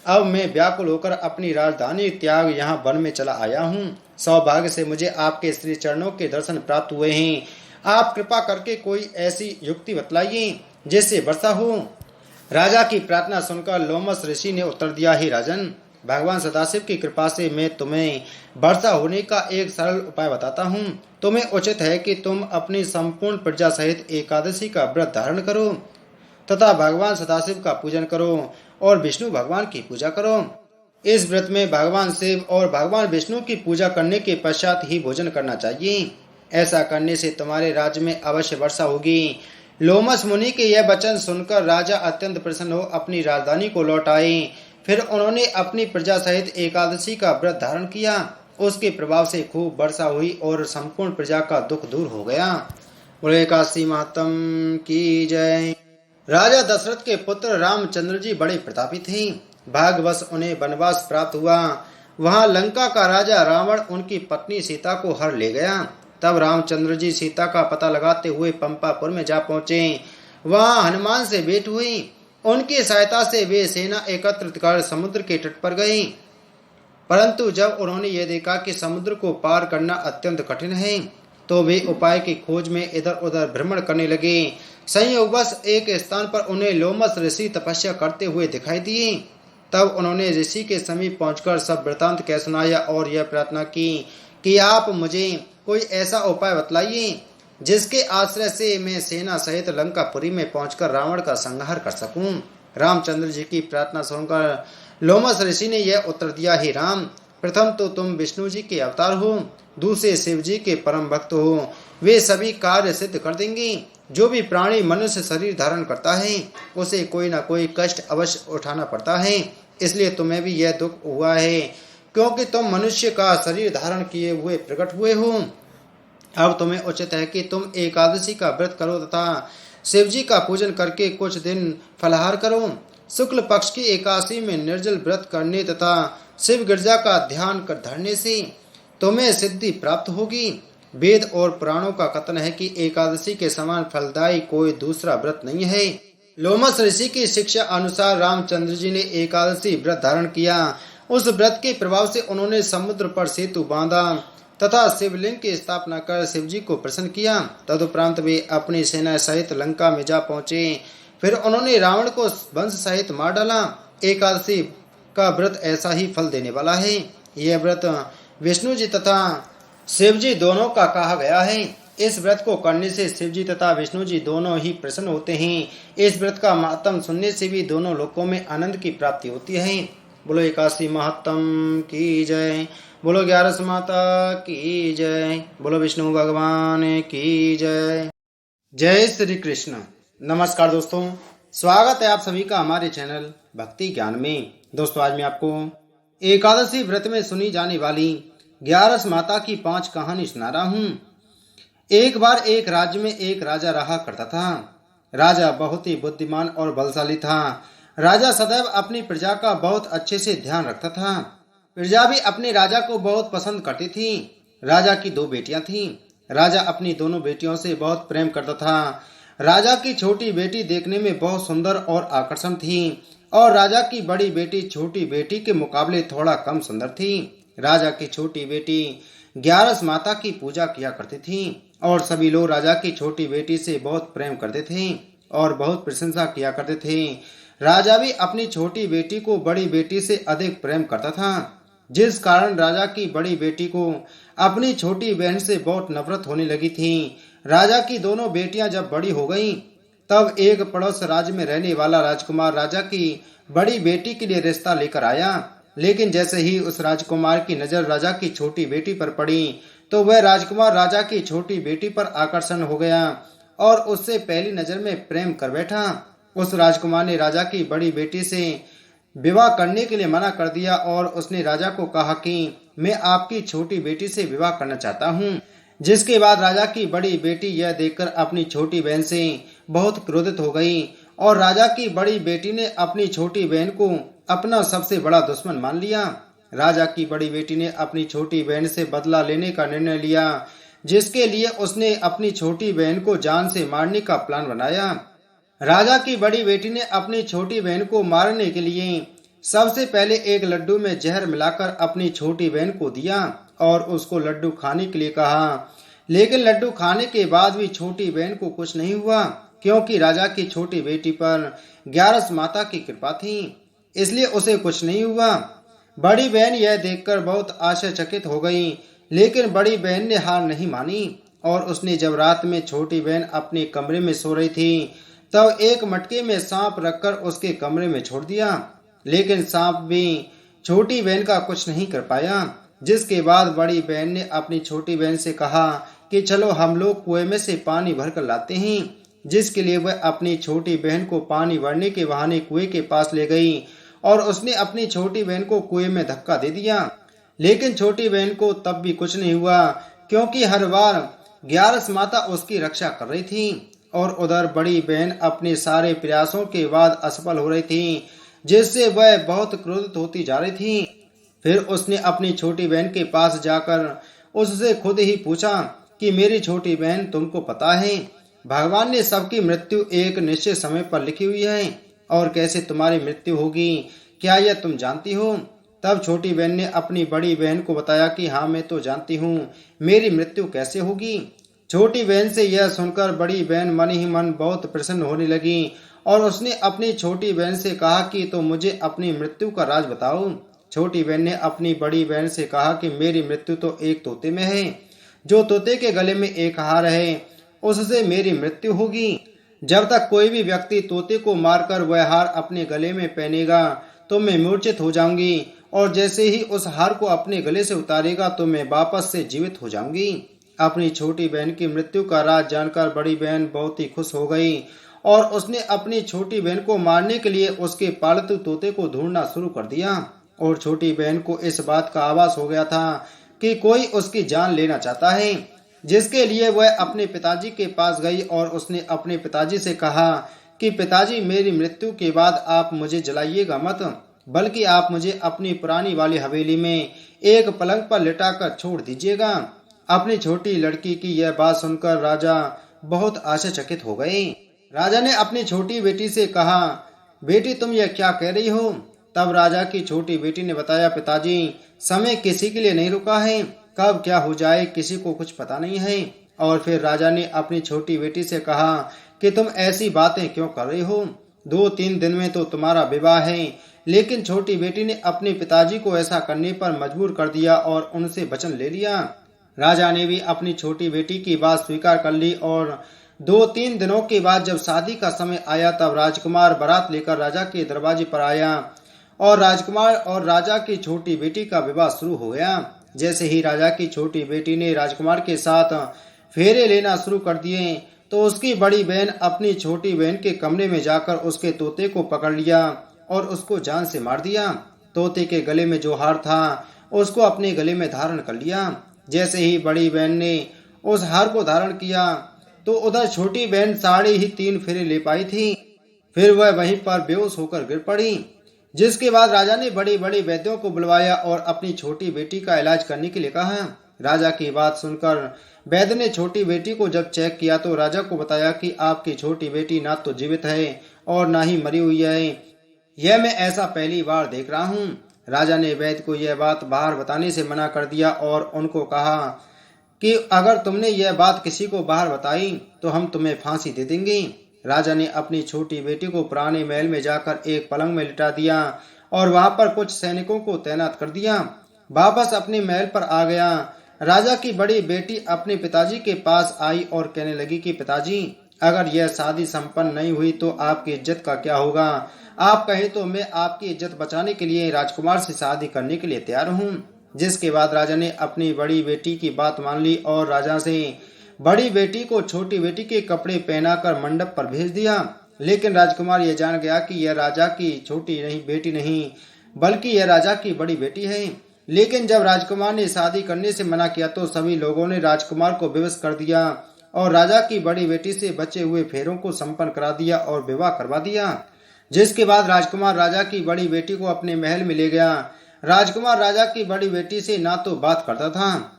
अब मैं व्याकुल होकर अपनी राजधानी त्याग यहाँ वन में चला आया हूँ। सौभाग्य से मुझे आपके श्री चरणों के दर्शन प्राप्त हुए हैं। आप कृपा करके कोई ऐसी युक्ति बतलाइए जिससे वर्षा हो। राजा की प्रार्थना सुनकर लोमस ऋषि ने उत्तर दिया, हे राजन, भगवान सदाशिव की कृपा से मैं तुम्हें वर्षा होने का एक सरल उपाय बताता हूँ। तुम्हें उचित है कि तुम अपनी संपूर्ण प्रजा सहित एकादशी का व्रत धारण करो तथा भगवान सदाशिव का पूजन करो और विष्णु भगवान की पूजा करो। इस व्रत में भगवान शिव और भगवान विष्णु की पूजा करने के पश्चात ही भोजन करना चाहिए। ऐसा करने से तुम्हारे राज्य में अवश्य वर्षा होगी। लोमस मुनि के यह वचन सुनकर राजा अत्यंत प्रसन्न हो अपनी राजधानी को लौट आए। फिर उन्होंने अपनी प्रजा सहित एकादशी का व्रत धारण किया। उसके प्रभाव से खूब वर्षा हुई और संपूर्ण प्रजा का दुख दूर हो गया। बोले एकादशी महात्म की जय। राजा दशरथ के पुत्र रामचंद्र जी बड़े प्रतापी थे। भाग्यवश उन्हें वनवास प्राप्त हुआ। वहां लंका का राजा रावण उनकी पत्नी सीता को हर ले गया। तब रामचंद्र जी सीता का पता लगाते हुए पंपापुर में जा पहुंचे। वहां हनुमान से भेंट हुई। उनकी सहायता से वे सेना एकत्रित कर समुद्र के तट पर गए। परंतु जब उन्होंने ये देखा कि समुद्र को पार करना अत्यंत कठिन है, तो वे उपाय की खोज में इधर उधर भ्रमण करने लगे। संयोगवश एक स्थान पर उन्हें लोमस ऋषि तपस्या करते हुए दिखाई दिए। तब उन्होंने ऋषि के समीप पहुंचकर सब वृतांत कह सुनाया और यह प्रार्थना की कि आप मुझे कोई ऐसा उपाय बतलाइए जिसके आश्रय से मैं सेना सहित लंकापुरी में पहुंचकर रावण का संहार कर सकूं। रामचंद्र जी की प्रार्थना सुनकर लोमस ऋषि ने यह उत्तर दिया, हे राम, प्रथम तो तुम विष्णु जी के अवतार हो, दूसरे शिव जी के परम भक्त हो। वे सभी कार्य सिद्ध कर देंगे। जो भी प्राणी मनुष्य शरीर धारण करता है उसे कोई ना कोई कष्ट अवश्य उठाना पड़ता है। इसलिए तुम्हें भी यह दुख हुआ है क्योंकि तुम मनुष्य का शरीर धारण किए हुए प्रकट हुए हो। अब तुम्हें उचित है कि तुम एकादशी का व्रत करो तथा शिव जी का पूजन करके कुछ दिन फलाहार करो। शुक्ल पक्ष की एकादशी में निर्जल व्रत करने तथा शिव गिरजा का ध्यान कर धरने से तुम्हें सिद्धि प्राप्त होगी। वेद और पुराणों का कथन है कि एकादशी के समान फलदायी कोई दूसरा व्रत नहीं है। लोमस ऋषि की शिक्षा अनुसार रामचंद्र जी ने एकादशी व्रत धारण किया। उस व्रत के प्रभाव से उन्होंने समुद्र पर सेतु बांधा तथा शिवलिंग की स्थापना कर शिव जी को प्रसन्न किया। तदुपरांत वे अपनी सेना सहित लंका में जा पहुंचे। फिर उन्होंने रावण को वंश सहित मार डाला। एकादशी का व्रत ऐसा ही फल देने वाला है। यह व्रत विष्णु जी तथा शिव जी दोनों का कहा गया है। इस व्रत को करने से शिव जी तथा विष्णु जी दोनों ही प्रसन्न होते हैं। इस व्रत का महात्म सुनने से भी दोनों लोकों में आनंद की प्राप्ति होती है। बोलो एकादशी महात्म की जय। बोलो 11 माता की जय। बोलो विष्णु भगवान की जय। जय श्री कृष्ण। नमस्कार दोस्तों, स्वागत है आप सभी का हमारे चैनल भक्ति ज्ञान में। दोस्तों आज मैं आपको एकादशी व्रत में सुनी जाने वाली 11 माता की 5 कहानी सुना रहा हूँ। एक बार एक राज्य में एक राजा रहा करता था। राजा बहुत ही बुद्धिमान और बलशाली था। राजा सदैव अपनी प्रजा का बहुत अच्छे से ध्यान रखता था। प्रजा भी अपने राजा को बहुत पसंद करती थी। राजा की 2 बेटियां थीं। राजा अपनी दोनों बेटियों से बहुत प्रेम करता था। राजा की छोटी बेटी देखने में बहुत सुंदर और आकर्षण थी और राजा की बड़ी बेटी छोटी बेटी के मुकाबले थोड़ा कम सुंदर थी। राजा की छोटी बेटी 11 माता की पूजा किया करती थी और सभी लोग राजा की छोटी बेटी से बहुत प्रेम करते थे और बहुत प्रशंसा किया करते थे। राजा भी अपनी छोटी बेटी को बड़ी बेटी से अधिक प्रेम करता था, जिस कारण राजा की बड़ी बेटी को अपनी छोटी बहन से बहुत नफरत होने लगी थी। राजा की दोनों बेटियां जब बड़ी हो गईं, तब एक पड़ोस राज्य में रहने वाला राजकुमार राजा की बड़ी बेटी के लिए रिश्ता लेकर आया। लेकिन जैसे ही उस राजकुमार की नजर राजा की छोटी बेटी पर पड़ी, तो वह राजकुमार राजा की छोटी बेटी पर आकर्षण हो गया और उससे पहली नजर में प्रेम कर बैठा। उस राजकुमार ने राजा की बड़ी बेटी से विवाह करने के लिए मना कर दिया और उसने राजा को कहा कि मैं आपकी छोटी बेटी से विवाह करना चाहता हूँ। जिसके बाद राजा की बड़ी बेटी यह देखकर अपनी छोटी बहन से बहुत क्रोधित हो गई और राजा की बड़ी बेटी ने अपनी छोटी बहन को अपना सबसे बड़ा दुश्मन मान लिया। राजा की बड़ी बेटी ने अपनी छोटी बहन से बदला लेने का निर्णय लिया, जिसके लिए उसने अपनी छोटी बहन को जान से मारने का प्लान बनाया। राजा की बड़ी बेटी ने अपनी छोटी बहन को मारने के लिए सबसे पहले एक लड्डू में जहर मिलाकर अपनी छोटी बहन को दिया और उसको लड्डू खाने के लिए कहा। लेकिन लड्डू खाने के बाद भी छोटी बहन को कुछ नहीं हुआ, क्योंकि राजा की छोटी बेटी पर 11 माता की कृपा थी, इसलिए उसे कुछ नहीं हुआ। बड़ी बहन यह देखकर बहुत आश्चर्यचकित हो गई, लेकिन बड़ी बहन ने हार नहीं मानी और उसने जब रात में छोटी बहन अपने कमरे में सो रही थी तब एक मटके में सांप रखकर उसके कमरे में छोड़ दिया, लेकिन सांप भी छोटी बहन का कुछ नहीं कर पाया। जिसके बाद बड़ी बहन ने अपनी छोटी बहन से कहा कि चलो हम लोग कुएं में से पानी भरकर लाते हैं, जिसके लिए वह अपनी छोटी बहन को पानी भरने के बहाने कुएं के पास ले गई और उसने अपनी छोटी बहन को कुएं में धक्का दे दिया। लेकिन छोटी बहन को तब भी कुछ नहीं हुआ, क्योंकि हर बार ग्यारस माता उसकी रक्षा कर रही थी और उधर बड़ी बहन अपने सारे प्रयासों के बाद असफल हो रही थी, जिससे वह बहुत क्रोधित होती जा रही थी। फिर उसने अपनी छोटी बहन के पास जाकर उससे खुद ही पूछा कि मेरी छोटी बहन, तुमको पता है भगवान ने सबकी मृत्यु एक निश्चित समय पर लिखी हुई है और कैसे तुम्हारी मृत्यु होगी, क्या यह तुम जानती हो? तब छोटी बहन ने अपनी बड़ी बहन को बताया कि हाँ, मैं तो जानती हूँ, मेरी मृत्यु कैसे होगी। छोटी बहन से यह सुनकर बड़ी बहन मन ही मन बहुत प्रसन्न होने लगी और उसने अपनी छोटी बहन से कहा कि तो मुझे अपनी मृत्यु का राज बताओ। छोटी बहन ने अपनी बड़ी बहन से कहा कि मेरी मृत्यु तो एक तोते में है, जो तोते के गले में एक हार है उससे मेरी मृत्यु होगी। जब तक कोई भी व्यक्ति तोते को मारकर वह हार अपने गले में पहनेगा तो मैं मूर्छित हो जाऊंगी और जैसे ही उस हार को अपने गले से उतारेगा तो मैं वापस से जीवित हो जाऊंगी। अपनी छोटी बहन की मृत्यु का राज जानकर बड़ी बहन बहुत ही खुश हो गई और उसने अपनी छोटी बहन को मारने के लिए उसके पालतू तोते को ढूंढना शुरू कर दिया। और छोटी बहन को इस बात का आभास हो गया था कि कोई उसकी जान लेना चाहता है, जिसके लिए वह अपने पिताजी के पास गई और उसने अपने पिताजी से कहा कि पिताजी, मेरी मृत्यु के बाद आप मुझे जलाइएगा मत, बल्कि आप मुझे अपनी पुरानी वाली हवेली में एक पलंग पर लिटाकर छोड़ दीजिएगा। अपनी छोटी लड़की की यह बात सुनकर राजा बहुत आश्चर्यचकित हो गए। राजा ने अपनी छोटी बेटी से कहा, बेटी तुम यह क्या कह रही हो? तब राजा की छोटी बेटी ने बताया, पिताजी, समय किसी के लिए नहीं रुका है, कब क्या हो जाए किसी को कुछ पता नहीं है। और फिर राजा ने अपनी छोटी बेटी से कहा कि तुम ऐसी बातें क्यों कर रही हो, 2-3 दिन में तो तुम्हारा विवाह है। लेकिन छोटी बेटी ने अपने पिताजी को ऐसा करने पर मजबूर कर दिया और उनसे वचन ले लिया। राजा ने भी अपनी छोटी बेटी की बात स्वीकार कर ली और 2-3 दिनों के बाद जब शादी का समय आया तब राजकुमार बारात लेकर राजा के दरवाजे पर आया और राजकुमार और राजा की छोटी बेटी का विवाह शुरू हो गया। जैसे ही राजा की छोटी बेटी ने राजकुमार के साथ फेरे लेना शुरू कर दिए तो उसकी बड़ी बहन अपनी छोटी बहन के कमरे में जाकर उसके तोते को पकड़ लिया और उसको जान से मार दिया। तोते के गले में जो हार था उसको अपने गले में धारण कर लिया। जैसे ही बड़ी बहन ने उस हार को धारण किया तो उधर छोटी बहन 3.5 फेरे ले पाई थी। फिर वह वहीं पर बेहोश होकर गिर पड़ी। जिसके बाद राजा ने बड़ी बड़ी वैद्यों को बुलवाया और अपनी छोटी बेटी का इलाज करने के लिए कहा। राजा की बात सुनकर वैद्य ने छोटी बेटी को जब चेक किया तो राजा को बताया कि आपकी छोटी बेटी ना तो जीवित है और ना ही मरी हुई है। यह मैं ऐसा पहली बार देख रहा हूँ। राजा ने वैद्य को यह बात बाहर बताने से मना कर दिया और उनको कहा कि अगर तुमने यह बात किसी को बाहर बताई तो हम तुम्हें फांसी दे देंगे। राजा ने अपनी छोटी बेटी को पुराने महल में जाकर एक पलंग में लिटा दिया और वहां पर कुछ सैनिकों को तैनात कर दिया। वापस अपने महल पर आ गया। राजा की बड़ी बेटी अपने पिताजी के पास आई और कहने लगी कि पिताजी, अगर यह शादी संपन्न नहीं हुई तो आपकी इज्जत का क्या होगा? आप कहें तो मैं आपकी इज्जत बचाने के लिए राजकुमार से शादी करने के लिए तैयार हूँ। जिसके बाद राजा ने अपनी बड़ी बेटी की बात मान ली और राजा से बड़ी बेटी को छोटी बेटी के कपड़े पहनाकर मंडप पर भेज दिया। लेकिन राजकुमार यह जान गया कि यह राजा की छोटी नहीं बेटी नहीं बल्कि यह राजा की बड़ी बेटी है। लेकिन जब राजकुमार ने शादी करने से मना किया तो सभी लोगों ने राजकुमार को विवश कर दिया और राजा की बड़ी बेटी से बचे हुए फेरों को संपन्न करा दिया और विवाह करवा दिया। जिसके बाद राजकुमार राजा की बड़ी बेटी को अपने महल में ले गया। राजकुमार राजा की बड़ी बेटी से ना तो बात करता था,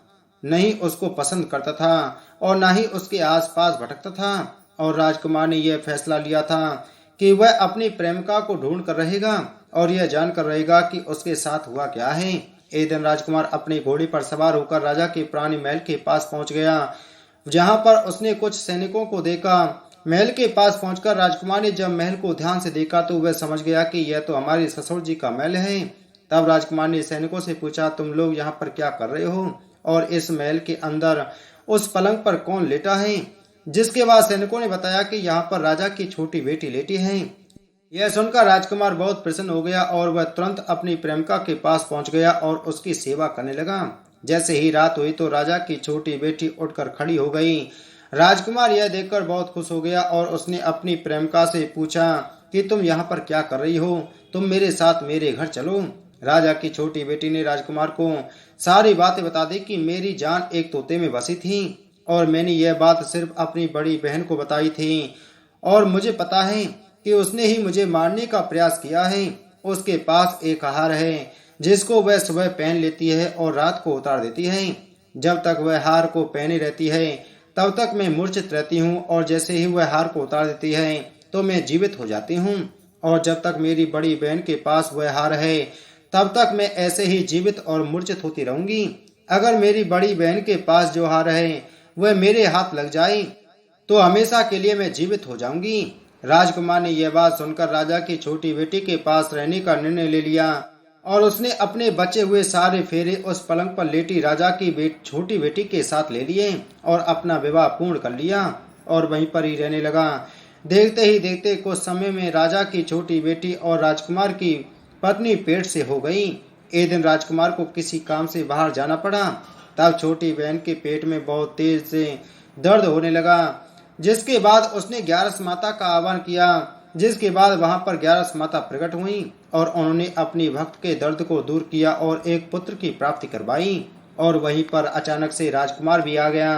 नहीं उसको पसंद करता था और ना ही उसके आसपास भटकता था। और राजकुमार ने यह फैसला लिया था कि वह अपनी प्रेमिका को ढूंढ कर रहेगा और यह जानकर रहेगा कि उसके साथ हुआ क्या है। एक दिन राजकुमार अपने घोड़े पर सवार होकर राजा के पुराने महल के पास पहुंच गया, जहां पर उसने कुछ सैनिकों को देखा। महल के पास पहुंचकर राजकुमार ने जब महल को ध्यान से देखा तो वह समझ गया कि यह तो हमारे ससुर जी का महल है। तब राजकुमार ने सैनिकों से पूछा, तुम लोग यहाँ पर क्या कर रहे हो और इस महल के अंदर उस पलंग पर कौन लेटा है? जिसके बाद सैनिकों ने बताया कि यहाँ पर राजा की छोटी बेटी लेटी है। यह सुनकर राजकुमार बहुत प्रसन्न हो गया और वह तुरंत अपनी प्रेमिका के पास पहुंच गया और उसकी सेवा करने लगा। जैसे ही रात हुई तो राजा की छोटी बेटी उठकर खड़ी हो गई। राजकुमार यह देखकर बहुत खुश हो गया और उसने अपनी प्रेमिका से पूछा कि तुम यहाँ पर क्या कर रही हो? तुम मेरे साथ मेरे घर चलो। राजा की छोटी बेटी ने राजकुमार को सारी बातें बता दी कि मेरी जान एक तोते में बसी थी और मैंने यह बात सिर्फ अपनी बड़ी बहन को बताई थी और मुझे पता है कि उसने ही मुझे मारने का प्रयास किया है। उसके पास एक हार है जिसको वह सुबह पहन लेती है और रात को उतार देती है। जब तक वह हार को पहने रहती है तब तक मैं मूर्छित रहती हूँ और जैसे ही वह हार को उतार देती है तो मैं जीवित हो जाती हूँ और जब तक मेरी बड़ी बहन के पास वह हार है तब तक मैं ऐसे ही जीवित और मूर्छित होती रहूंगी। अगर मेरी बड़ी बहन के पास जो हार है वह मेरे हाथ लग जाए तो हमेशा के लिए मैं जीवित हो जाऊंगी। राजकुमार ने यह बात सुनकर राजा की छोटी बेटी के पास रहने का निर्णय ले लिया और उसने अपने बचे हुए सारे फेरे उस पलंग पर लेटी राजा की छोटी बेटी के साथ ले लिए और अपना विवाह पूर्ण कर लिया और वहीं पर ही रहने लगा। देखते ही देखते कुछ समय में राजा की छोटी बेटी और राजकुमार की पत्नी पेट से हो गई। एक दिन राजकुमार को किसी काम से बाहर जाना पड़ा। तब छोटी बहन के पेट में बहुत तेज से दर्द होने लगा, जिसके बाद उसने 11 माता का आह्वान किया। जिसके बाद वहां पर 11 माता प्रकट हुई और उन्होंने अपनी भक्त के दर्द को दूर किया और एक पुत्र की प्राप्ति करवाई। और वहीं पर अचानक से राजकुमार भी आ गया।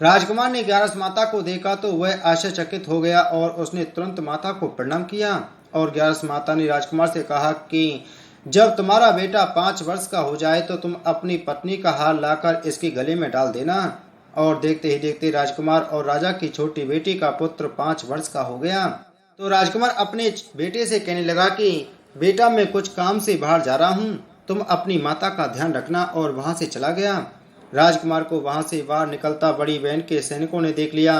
राजकुमार ने 11 माता को देखा तो वह आश्चर्यचकित हो गया और उसने तुरंत माता को प्रणाम किया और 11 माता ने राजकुमार से कहा कि जब तुम्हारा बेटा 5 वर्ष का हो जाए तो तुम अपनी पत्नी का हार लाकर इसके गले में डाल देना। और देखते ही देखते राजकुमार और राजा की छोटी बेटी का पुत्र 5 वर्ष का हो गया। तो राजकुमार अपने बेटे से कहने लगा कि बेटा मैं कुछ काम से बाहर जा रहा हूँ, तुम अपनी माता का ध्यान रखना। और वहां से चला गया। राजकुमार को वहां से बाहर निकलता बड़ी बहन के सैनिकों ने देख लिया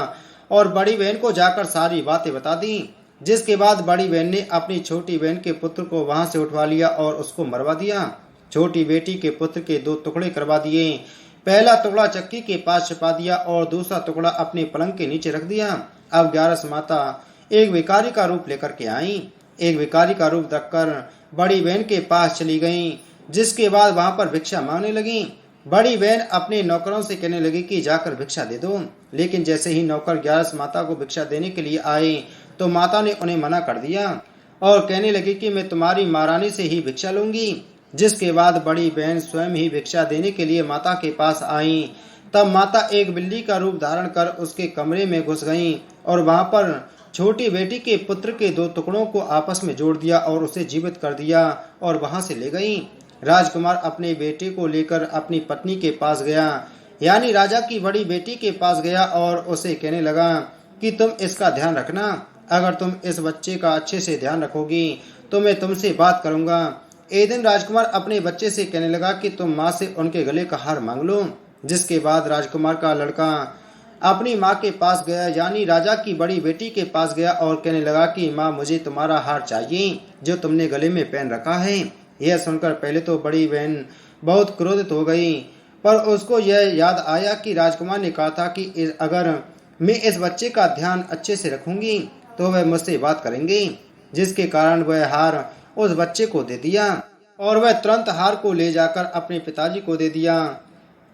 और बड़ी बहन को जाकर सारी बातें बता दी। जिसके बाद बड़ी बहन ने अपनी छोटी बहन के पुत्र को वहां से उठवा लिया और उसको मरवा दिया। छोटी बेटी के पुत्र के 2 टुकड़े करवा दिए। पहला टुकड़ा चक्की के पास छिपा दिया और दूसरा टुकड़ा अपने पलंग के नीचे रख दिया। अब 11 माता एक भिखारी का रूप लेकर के आई। एक भिखारी का रूप रखकर बड़ी बहन के पास चली गईं। जिसके बाद वहां पर भिक्षा मांगने लगी। बड़ी बहन अपने नौकरों से कहने लगी कि जाकर भिक्षा दे दो। लेकिन जैसे ही नौकर 11 माता को भिक्षा देने के लिए आए तो माता ने उन्हें मना कर दिया और कहने लगी कि मैं तुम्हारी महारानी से ही भिक्षा लूंगी। जिसके बाद बड़ी बहन स्वयं ही भिक्षा देने के लिए माता के पास आई। तब माता एक बिल्ली का रूप धारण कर उसके कमरे में घुस गईं और वहां पर छोटी बेटी के पुत्र के 2 टुकड़ों को आपस में जोड़ दिया और उसे जीवित कर दिया और वहां से ले गई। राजकुमार अपने बेटे को लेकर अपनी पत्नी के पास गया, यानी राजा की बड़ी बेटी के पास गया और उसे कहने लगा कि तुम इसका ध्यान रखना। अगर तुम इस बच्चे का अच्छे से ध्यान रखोगी तो मैं तुमसे बात करूंगा। एक दिन राजकुमार अपने बच्चे से कहने लगा कि तुम माँ से उनके गले का हार मांग लो। जिसके बाद राजकुमार का लड़का अपनी माँ के पास गया, यानी राजा की बड़ी बेटी के पास गया और कहने लगा कि माँ मुझे तुम्हारा हार चाहिए जो तुमने गले में पहन रखा है। यह सुनकर पहले तो बड़ी बहन बहुत क्रोधित हो गई, पर उसको यह याद आया कि राजकुमार ने कहा था कि अगर मैं इस बच्चे का ध्यान अच्छे से रखूंगी तो वह मुझसे बात करेंगे। जिसके कारण वह हार उस बच्चे को दे दिया और वह तुरंत हार को ले जाकर अपने पिताजी को दे दिया।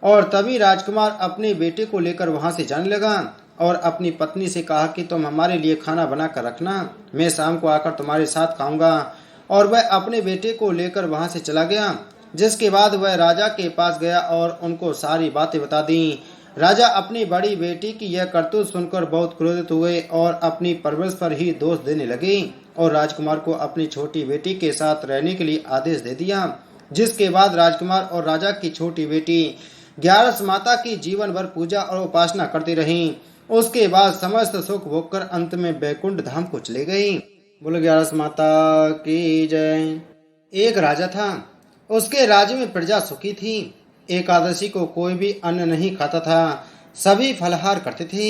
और तभी राजकुमार अपने बेटे को लेकर वहां से जाने लगा और अपनी पत्नी से कहा कि तुम हमारे लिए खाना बना कर रखना, मैं शाम को आकर तुम्हारे साथ खाऊंगा। और वह अपने बेटे को लेकर वहां से चला गया। जिसके बाद वह राजा के पास गया और उनको सारी बातें बता दी। राजा अपनी बड़ी बेटी की यह करतूत सुनकर बहुत क्रोधित हुए और अपनी परवरिश पर ही दोष देने लगे और राजकुमार को अपनी छोटी बेटी के साथ रहने के लिए आदेश दे दिया। जिसके बाद राजकुमार और राजा की छोटी बेटी 11 माता की जीवन भर पूजा और उपासना करती रहीं। उसके बाद समस्त सुख भोग कर अंत में बैकुंठ धाम को चले गई। बोलो 11 माता की जय। एक राजा था, उसके राज्य में प्रजा सुखी थी। एकादशी को कोई भी अन्न नहीं खाता था, सभी फलाहार करते थे।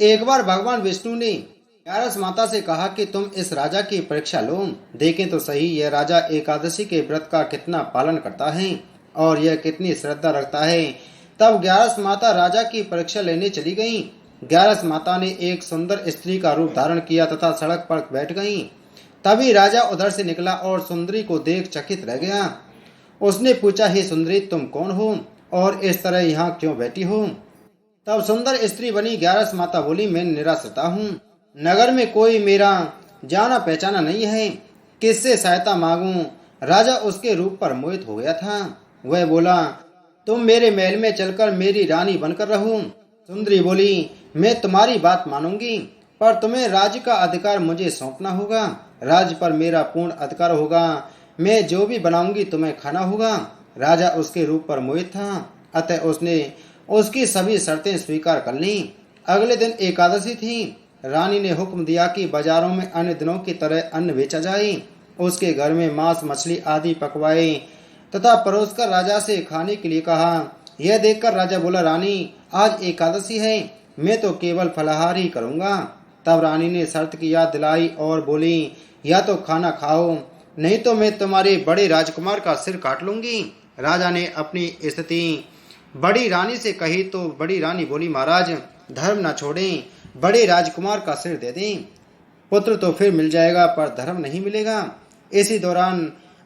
एक बार भगवान विष्णु ने ग्यारस माता से कहा कि तुम इस राजा की परीक्षा लो, देखें तो सही यह राजा एकादशी के व्रत का कितना पालन करता है और यह कितनी श्रद्धा रखता है। तब ग्यारस माता राजा की परीक्षा लेने चली गईं। ग्यारस माता ने एक सुंदर स्त्री का रूप धारण किया तथा सड़क पर बैठ गईं। तभी राजा उधर से निकला और सुंदरी को देख चकित रह गया। उसने पूछा, हे सुंदरी, तुम कौन हो और इस तरह यहाँ क्यों बैठी हो? तब सुंदर स्त्री बनी ग्यारस माता बोली, मैं निराश्रिता हूँ, नगर में कोई मेरा जाना पहचाना नहीं है, किससे सहायता मांगूं? राजा उसके रूप पर मोहित हो गया था। वह बोला, तुम मेरे महल में चलकर मेरी रानी बनकर रहो। सुंदरी बोली, मैं तुम्हारी बात मानूंगी, पर तुम्हें राज्य का अधिकार मुझे सौंपना होगा। राज्य पर मेरा पूर्ण अधिकार होगा, मैं जो भी बनाऊंगी तुम्हें खाना होगा। राजा उसके रूप पर मोहित था, अतः उसने उसकी सभी शर्तें स्वीकार कर लीं। अगले दिन एकादशी थी। रानी ने हुक्म दिया कि बाजारों में अन्य दिनों की तरह अन्न बेचा जाए। उसके घर में मांस मछली आदि पकवाए तथा परोसकर राजा से खाने के लिए कहा। यह देखकर राजा बोला, रानी, आज एकादशी है, मैं तो केवल फलाहार ही करूंगा। तब रानी ने शर्त की याद दिलाई और बोली, या तो खाना खाओ, नहीं तो मैं तुम्हारे बड़े राजकुमार का सिर काट लूंगी। राजा ने अपनी स्थिति बड़ी रानी से कही तो बड़ी रानी बोली, महाराज, धर्म न छोड़ें, बड़े राजकुमार का सिर दे दें। पुत्र तो फिर मिल जाएगा पर धर्म नहीं मिलेगा। इसी दौरान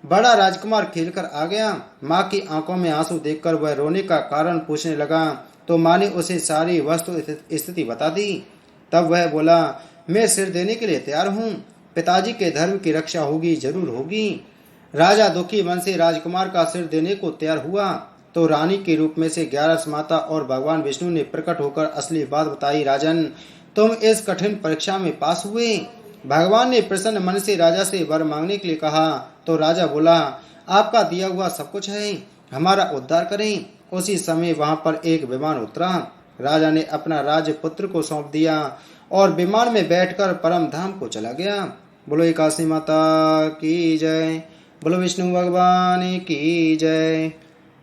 बड़ा राजकुमार खेलकर आ गया। माँ की आंखों में आंसू देखकर वह रोने का कारण पूछने लगा तो माँ ने उसे सारी वस्तु स्थिति बता दी। तब वह बोला, मैं सिर देने के लिए तैयार हूँ, पिताजी के धर्म की रक्षा होगी, जरूर होगी। राजा दुखी मन से राजकुमार का सिर देने को तैयार हुआ तो रानी के रूप में से ग्यारस माता और भगवान विष्णु ने प्रकट होकर असली बात बताई। राजन, तुम इस कठिन परीक्षा में पास हुए। भगवान ने प्रसन्न मन से राजा से वर मांगने के लिए कहा तो राजा बोला, आपका दिया हुआ सब कुछ है, हमारा उद्धार करें। उसी समय वहां पर एक विमान उतरा। राजा ने अपना राज्य पुत्र को सौंप दिया और विमान में बैठकर परम धाम को चला गया। बोलो काशी माता की जय, बोलो विष्णु भगवान की जय।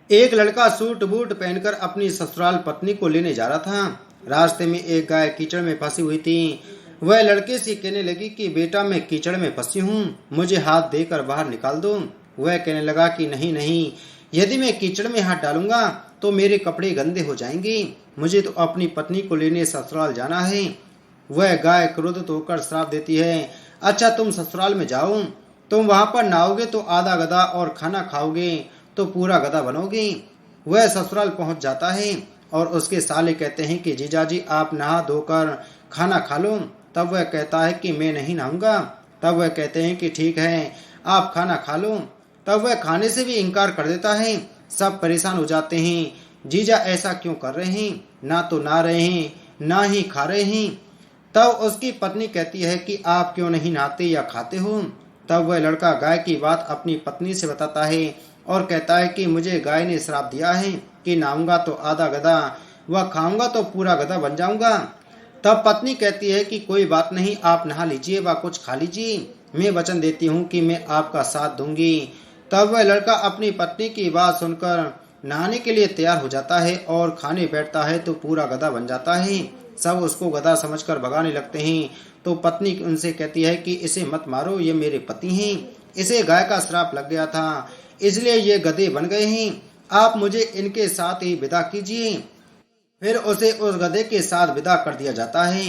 एक लड़का सूट बूट पहनकर अपनी ससुराल पत्नी को लेने जा रहा था। रास्ते में एक गाय कीचड़ में फंसी हुई थी। वह लड़के से कहने लगी कि बेटा, मैं कीचड़ में फंसी हूँ, मुझे हाथ देकर बाहर निकाल दो। वह कहने लगा कि नहीं नहीं, यदि मैं कीचड़ में हाथ डालूंगा तो मेरे कपड़े गंदे हो जाएंगे, मुझे तो अपनी पत्नी को लेने ससुराल जाना है। वह गाय क्रोधित होकर श्राप देती है, अच्छा तुम ससुराल में जाओ, तुम वहां पर नहाओगे तो आधा गधा और खाना खाओगे तो पूरा गधा बनोगे। वह ससुराल पहुंच जाता है और उसके साले कहते हैं कि जीजाजी आप नहा धोकर खाना खा लो। तब वह कहता है कि मैं नहीं नहाऊंगा। तब वह कहते हैं कि ठीक है, आप खाना खा लो। तब वह खाने से भी इनकार कर देता है। सब परेशान हो जाते हैं, जीजा ऐसा क्यों कर रहे हैं, ना तो नहा रहे हैं ना ही खा रहे हैं। तब उसकी पत्नी कहती है कि आप क्यों नहीं नहाते या खाते हो। तब वह लड़का गाय की बात अपनी पत्नी से बताता है और कहता है कि मुझे गाय ने श्राप दिया है कि नहाऊंगा तो आधा गधा व खाऊंगा तो पूरा गधा बन जाऊंगा। तब पत्नी कहती है कि कोई बात नहीं, आप नहा लीजिए व कुछ खा लीजिए, मैं वचन देती हूँ कि मैं आपका साथ दूंगी। तब वह लड़का अपनी पत्नी की बात सुनकर नहाने के लिए तैयार हो जाता है और खाने बैठता है तो पूरा गधा बन जाता है। सब उसको गधा समझकर भगाने लगते हैं तो पत्नी उनसे कहती है कि इसे मत मारो, ये मेरे पति हैं, इसे गाय का श्राप लग गया था इसलिए ये गधे बन गए हैं, आप मुझे इनके साथ ही विदा कीजिए। फिर उसे उस गधे के साथ विदा कर दिया जाता है।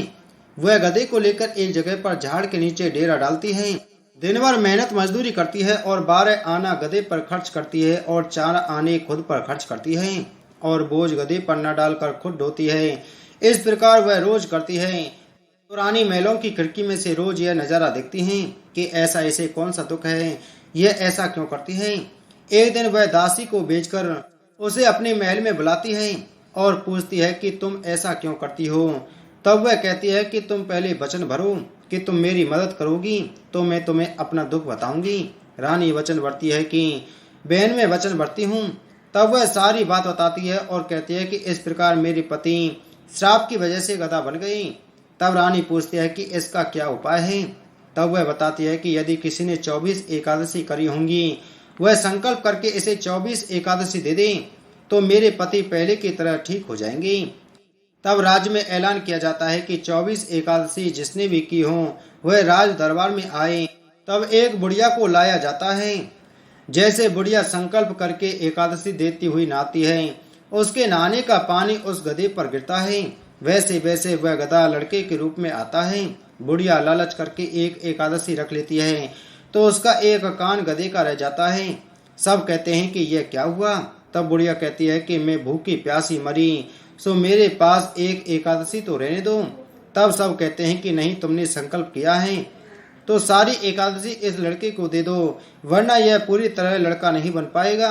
वह गधे को लेकर एक जगह पर झाड़ के नीचे डेरा डालती है। दिन भर मेहनत मजदूरी करती है और 12 आना गधे पर खर्च करती है और 4 आने खुद पर खर्च करती है और बोझ गधे पर न डालकर खुद ढोती है। इस प्रकार वह रोज करती है। पुरानी महलों की खिड़की में से रोज यह नजारा देखती हैं कि ऐसा इसे कौन सा दुख है, यह ऐसा क्यों करती है। एक दिन वह दासी को बेचकर उसे अपने महल में बुलाती है और पूछती है कि तुम ऐसा क्यों करती हो। तब वह कहती है कि तुम पहले वचन भरो कि तुम मेरी मदद करोगी तो मैं तुम्हें अपना दुख बताऊंगी। रानी वचन भरती है कि बहन मैं वचन भरती हूँ। तब वह सारी बात बताती है और कहती है कि इस प्रकार मेरे पति श्राप की वजह से गधा बन गई। तब रानी पूछती है कि इसका क्या उपाय है। तब वह बताती है कि यदि किसी ने 24 एकादशी करी होंगी, वह संकल्प करके इसे 24 एकादशी दे दे तो मेरे पति पहले की तरह ठीक हो जाएंगे। तब राज्य में ऐलान किया जाता है कि 24 एकादशी जिसने भी की हो वह राज दरबार में आए। तब एक बुढ़िया को लाया जाता है। जैसे बुढ़िया संकल्प करके एकादशी देती हुई नहाती है, उसके नहाने का पानी उस गधे पर गिरता है, वैसे वैसे वह गधा लड़के के रूप में आता है। बुढ़िया लालच करके एक एकादशी रख लेती है तो उसका एक कान गधे का रह जाता है। सब कहते हैं कि यह क्या हुआ। तब बुढ़िया कहती है कि मैं भूखी प्यासी मरी, सो मेरे पास एक एकादशी तो रहने दो। तब सब कहते हैं कि नहीं, तुमने संकल्प किया है तो सारी एकादशी इस लड़के को दे दो, वरना यह पूरी तरह लड़का नहीं बन पाएगा।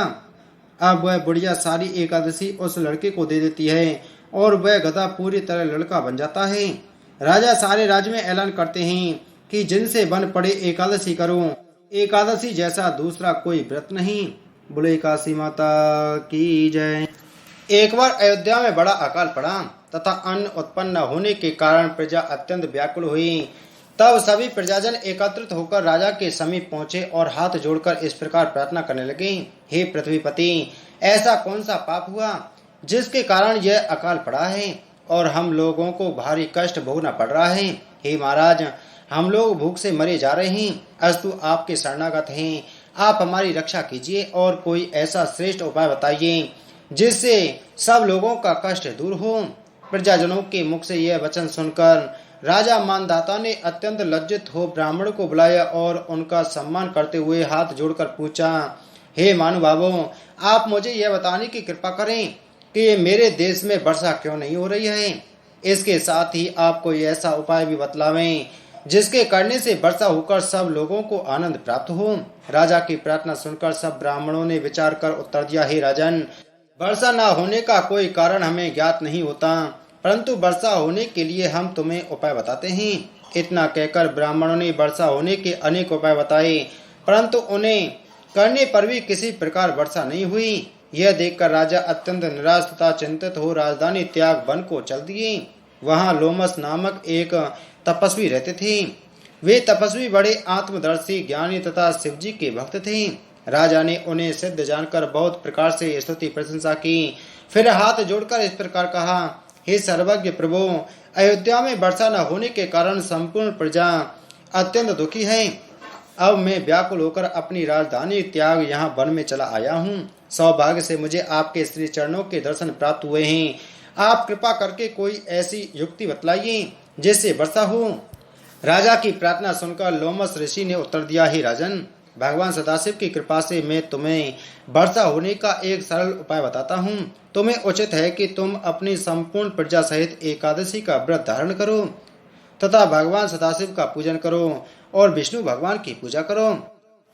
अब वह बुढ़िया सारी एकादशी उस लड़के को दे देती है और वह गधा पूरी तरह लड़का बन जाता है। राजा सारे राज्य में ऐलान करते हैं कि जिनसे बन पड़े एकादशी करो, एकादशी जैसा दूसरा कोई व्रत नहीं। बोले काशी माता की जय। एक बार अयोध्या में बड़ा अकाल पड़ा तथा अन्न उत्पन्न न होने के कारण प्रजा अत्यंत व्याकुल हुई। तब सभी प्रजाजन एकत्रित होकर राजा के समीप पहुंचे और हाथ जोड़कर इस प्रकार प्रार्थना करने लगे, हे पृथ्वीपति, ऐसा कौन सा पाप हुआ जिसके कारण यह अकाल पड़ा है और हम लोगों को भारी कष्ट भोगना पड़ रहा है। हे महाराज, हम लोग भूख से मरे जा रहे हैं, अस्तु आपके शरणागत हैं, आप हमारी रक्षा कीजिए और कोई ऐसा श्रेष्ठ उपाय बताइए जिससे सब लोगों का कष्ट दूर हो। प्रजाजनों के मुख से यह वचन सुनकर राजा मानधाता ने अत्यंत लज्जित हो ब्राह्मण को बुलाया और उनका सम्मान करते हुए हाथ जोड़कर पूछा, हे महानुभावों, आप मुझे यह बताने की कृपा करें कि मेरे देश में वर्षा क्यों नहीं हो रही है। इसके साथ ही आप कोई ऐसा उपाय भी बतलावें जिसके करने से वर्षा होकर सब लोगों को आनंद प्राप्त हो। राजा की प्रार्थना सुनकर सब ब्राह्मणों ने विचार कर उत्तर दिया, हे राजन, वर्षा न होने का कोई कारण हमें ज्ञात नहीं होता, परंतु वर्षा होने के लिए हम तुम्हें उपाय बताते हैं। इतना कहकर ब्राह्मणों ने वर्षा होने के अनेक उपाय बताए, परंतु उन्हें करने पर भी किसी प्रकार वर्षा नहीं हुई। यह देखकर राजा अत्यंत निराश तथा चिंतित हो राजधानी त्याग वन को चल दिए। वहां लोमस नामक एक तपस्वी रहते थे। वे तपस्वी बड़े आत्मदर्शी, ज्ञानी तथा शिवजी के भक्त थे। राजा ने उन्हें सिद्ध जानकर बहुत प्रकार से स्तुति प्रशंसा की। फिर हाथ जोड़कर इस प्रकार कहा, हे सर्वज्ञ प्रभु, अयोध्या में वर्षा न होने के कारण संपूर्ण प्रजा अत्यंत दुखी है। अब मैं व्याकुल होकर अपनी राजधानी त्याग यहाँ वन में चला आया हूँ। सौभाग्य से मुझे आपके श्री चरणों के दर्शन प्राप्त हुए हैं। आप कृपा करके कोई ऐसी युक्ति बतलाइए जिससे वर्षा हो। राजा की प्रार्थना सुनकर लोमस ऋषि ने उत्तर दिया, हे राजन, भगवान सदाशिव की कृपा से मैं तुम्हें वर्षा होने का एक सरल उपाय बताता हूँ। तुम्हें उचित है कि तुम अपनी संपूर्ण प्रजा सहित एकादशी का व्रत धारण करो तथा भगवान सदाशिव का पूजन करो और विष्णु भगवान की पूजा करो।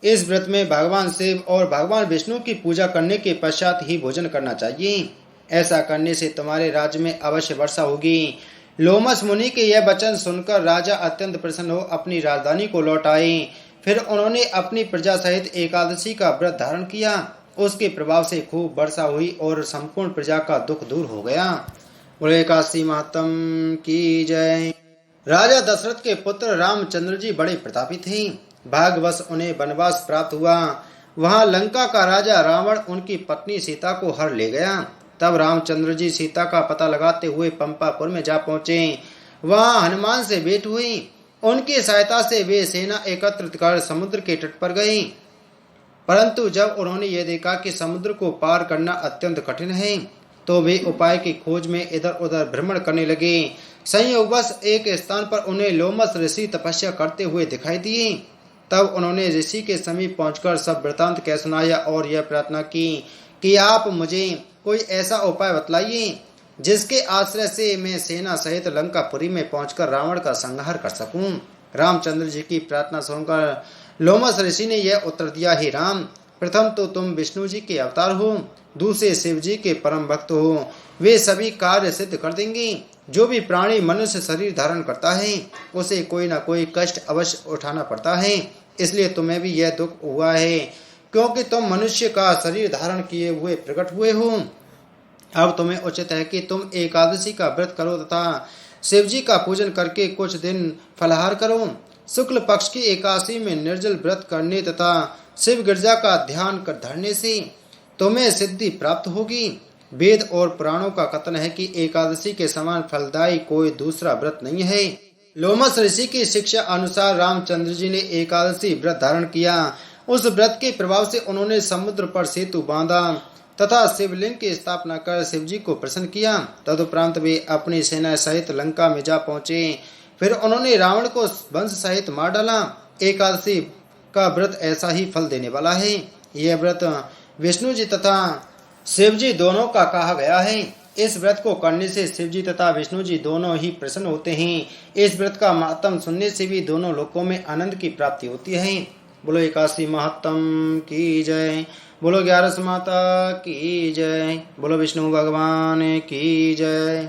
इस व्रत में भगवान शिव और भगवान विष्णु की पूजा करने के पश्चात ही भोजन करना चाहिए। ऐसा करने से तुम्हारे राज्य में अवश्य वर्षा होगी। लोमस मुनि के यह वचन सुनकर राजा अत्यंत प्रसन्न हो अपनी राजधानी को लौट आए। फिर उन्होंने अपनी प्रजा सहित एकादशी का व्रत धारण किया। उसके प्रभाव से खूब वर्षा हुई और संपूर्ण प्रजा का दुख दूर हो गया। बोले काशी मातम की जय। राजा दशरथ के पुत्र रामचंद्र जी बड़े प्रतापी थे। भाग्यवश उन्हें वनवास प्राप्त हुआ। वहां लंका का राजा रावण उनकी पत्नी सीता को हर ले गया। तब रामचंद्र जी सीता का पता लगाते हुए पंपापुर में जा पहुंचे। वहां हनुमान से भेंट हुई। उनकी सहायता से वे सेना एकत्रित कर समुद्र के तट पर गए, परंतु जब उन्होंने ये देखा कि समुद्र को पार करना अत्यंत कठिन है तो वे उपाय की खोज में इधर उधर भ्रमण करने लगे। संयोगवश एक स्थान पर उन्हें लोमस ऋषि तपस्या करते हुए दिखाई दिए। तब उन्होंने ऋषि के समीप पहुंचकर सब वृतांत कह सुनाया और यह प्रार्थना की कि आप मुझे कोई ऐसा उपाय बतलाइए जिसके आश्रय से मैं सेना सहित लंकापुरी में पहुंचकर रावण का संहार कर सकूं। रामचंद्र जी की प्रार्थना सुनकर लोमस ऋषि ने यह उत्तर दिया, हे राम, प्रथम तो तुम विष्णु जी के अवतार हो, दूसरे शिव जी के परम भक्त हो। वे सभी कार्य सिद्ध कर देंगे। जो भी प्राणी मनुष्य शरीर धारण करता है उसे कोई न कोई कष्ट अवश्य उठाना पड़ता है, इसलिए तुम्हें भी यह दुख हुआ है क्योंकि तुम मनुष्य का शरीर धारण किए हुए प्रकट हुए हो। अब तुम्हें उचित है कि तुम एकादशी का व्रत करो तथा शिवजी का पूजन करके कुछ दिन फलाहार करो। शुक्ल पक्ष की एकादशी में निर्जल व्रत करने तथा शिव गिरजा का ध्यान कर धरने से तुम्हें सिद्धि प्राप्त होगी। वेद और पुराणों का कथन है कि एकादशी के समान फलदायी कोई दूसरा व्रत नहीं है। लोमस ऋषि की शिक्षा अनुसार रामचंद्र जी ने एकादशी व्रत धारण किया। उस व्रत के प्रभाव से उन्होंने समुद्र पर सेतु बांधा तथा शिवलिंग की स्थापना कर शिवजी को प्रसन्न किया। तदुपरांत वे अपनी सेना सहित लंका में जा पहुंचे। फिर उन्होंने रावण को वंश सहित मार डाला। एकादशी का व्रत ऐसा ही फल देने वाला है। यह व्रत विष्णु जी तथा शिव जी दोनों का कहा गया है। इस व्रत को करने से शिव जी तथा विष्णु जी दोनों ही प्रसन्न होते हैं। इस व्रत का महात्म सुनने से भी दोनों लोकों में आनंद की प्राप्ति होती है। बोलो एकादशी महात्म की जय। बोलो 11 माता की जय। बोलो विष्णु भगवान की जय।